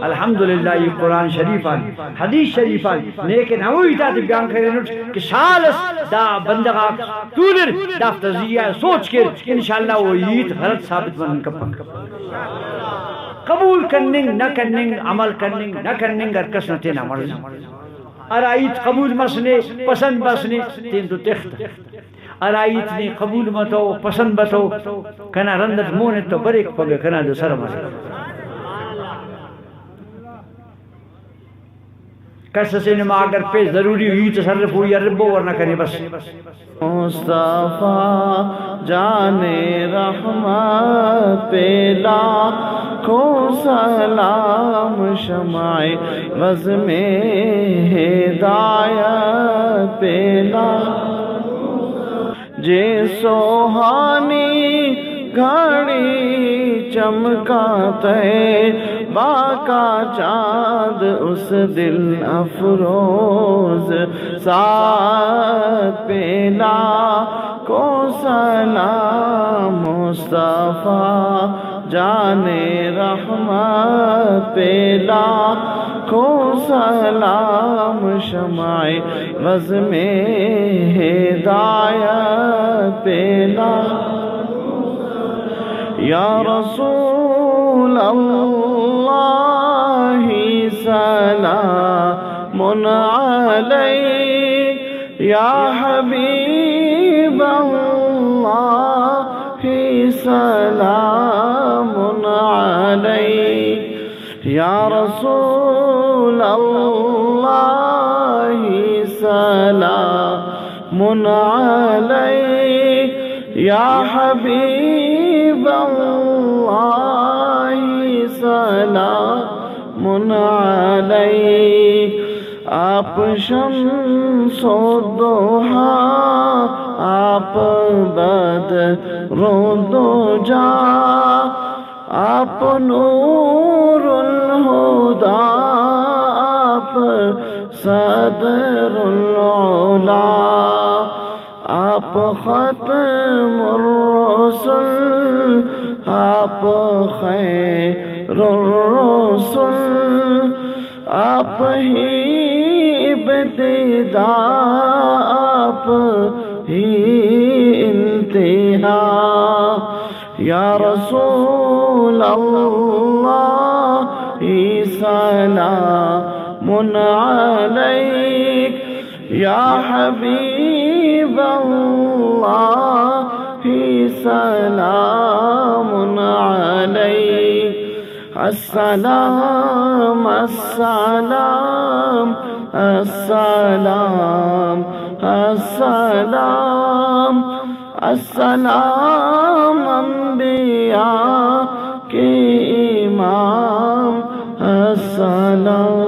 الحمدللہ یہ قرآن شریف آلی حدیث شریف آلی لیکن ہموی تا تے بیان کرے نٹ کہ سالس دا بندگا تولر دا فتزیہ سوچ کر انشاءاللہ وہ عید غلط ثابت بنن کپن قبول کرننگ نہ کرننگ عمل کرننگ نہ کرننگ ارکس نہ تینا مرضی ارائیت قبول مسنے پسند بسنے تین تو تخت ارائیت نے قبول متو پسند بتو کنا رندت مونے تو بریک پگے کنا دو سر مسے کس سے نما اگر پہ ضروری ہوئی تصرف ہوئی ربو ورنہ کرے بس مصطفیٰ جان رحمت پہ لاکھوں سلام شمع بز میں ہدایت پہ جے سوہانی گھڑی چمکاتے باقا چاند اس دل افروز ساتھ پیلا کو سلام مصطفیٰ جان رحمت پیلا کو سلام شمع بز میں ہدایت پیلا یا رسول اللہ سلام علیک یا حبیب اللہ سلام علیک یا رسول اللہ سلام علیک یا حبیب اللہ سلام علیک آپ شمس و ضحا آپ بدر و دجا آپ نور الہدا آپ صدر العلا آپ ختم الرسل آپ خیر الرسل آپ ہی ابتدا آپ ہی انتہا یا رسول اللہ سلام علیک یا حبیب اللہ سلام علیک السلام السلام السلام السلام السلام انبیاء کے امام السلام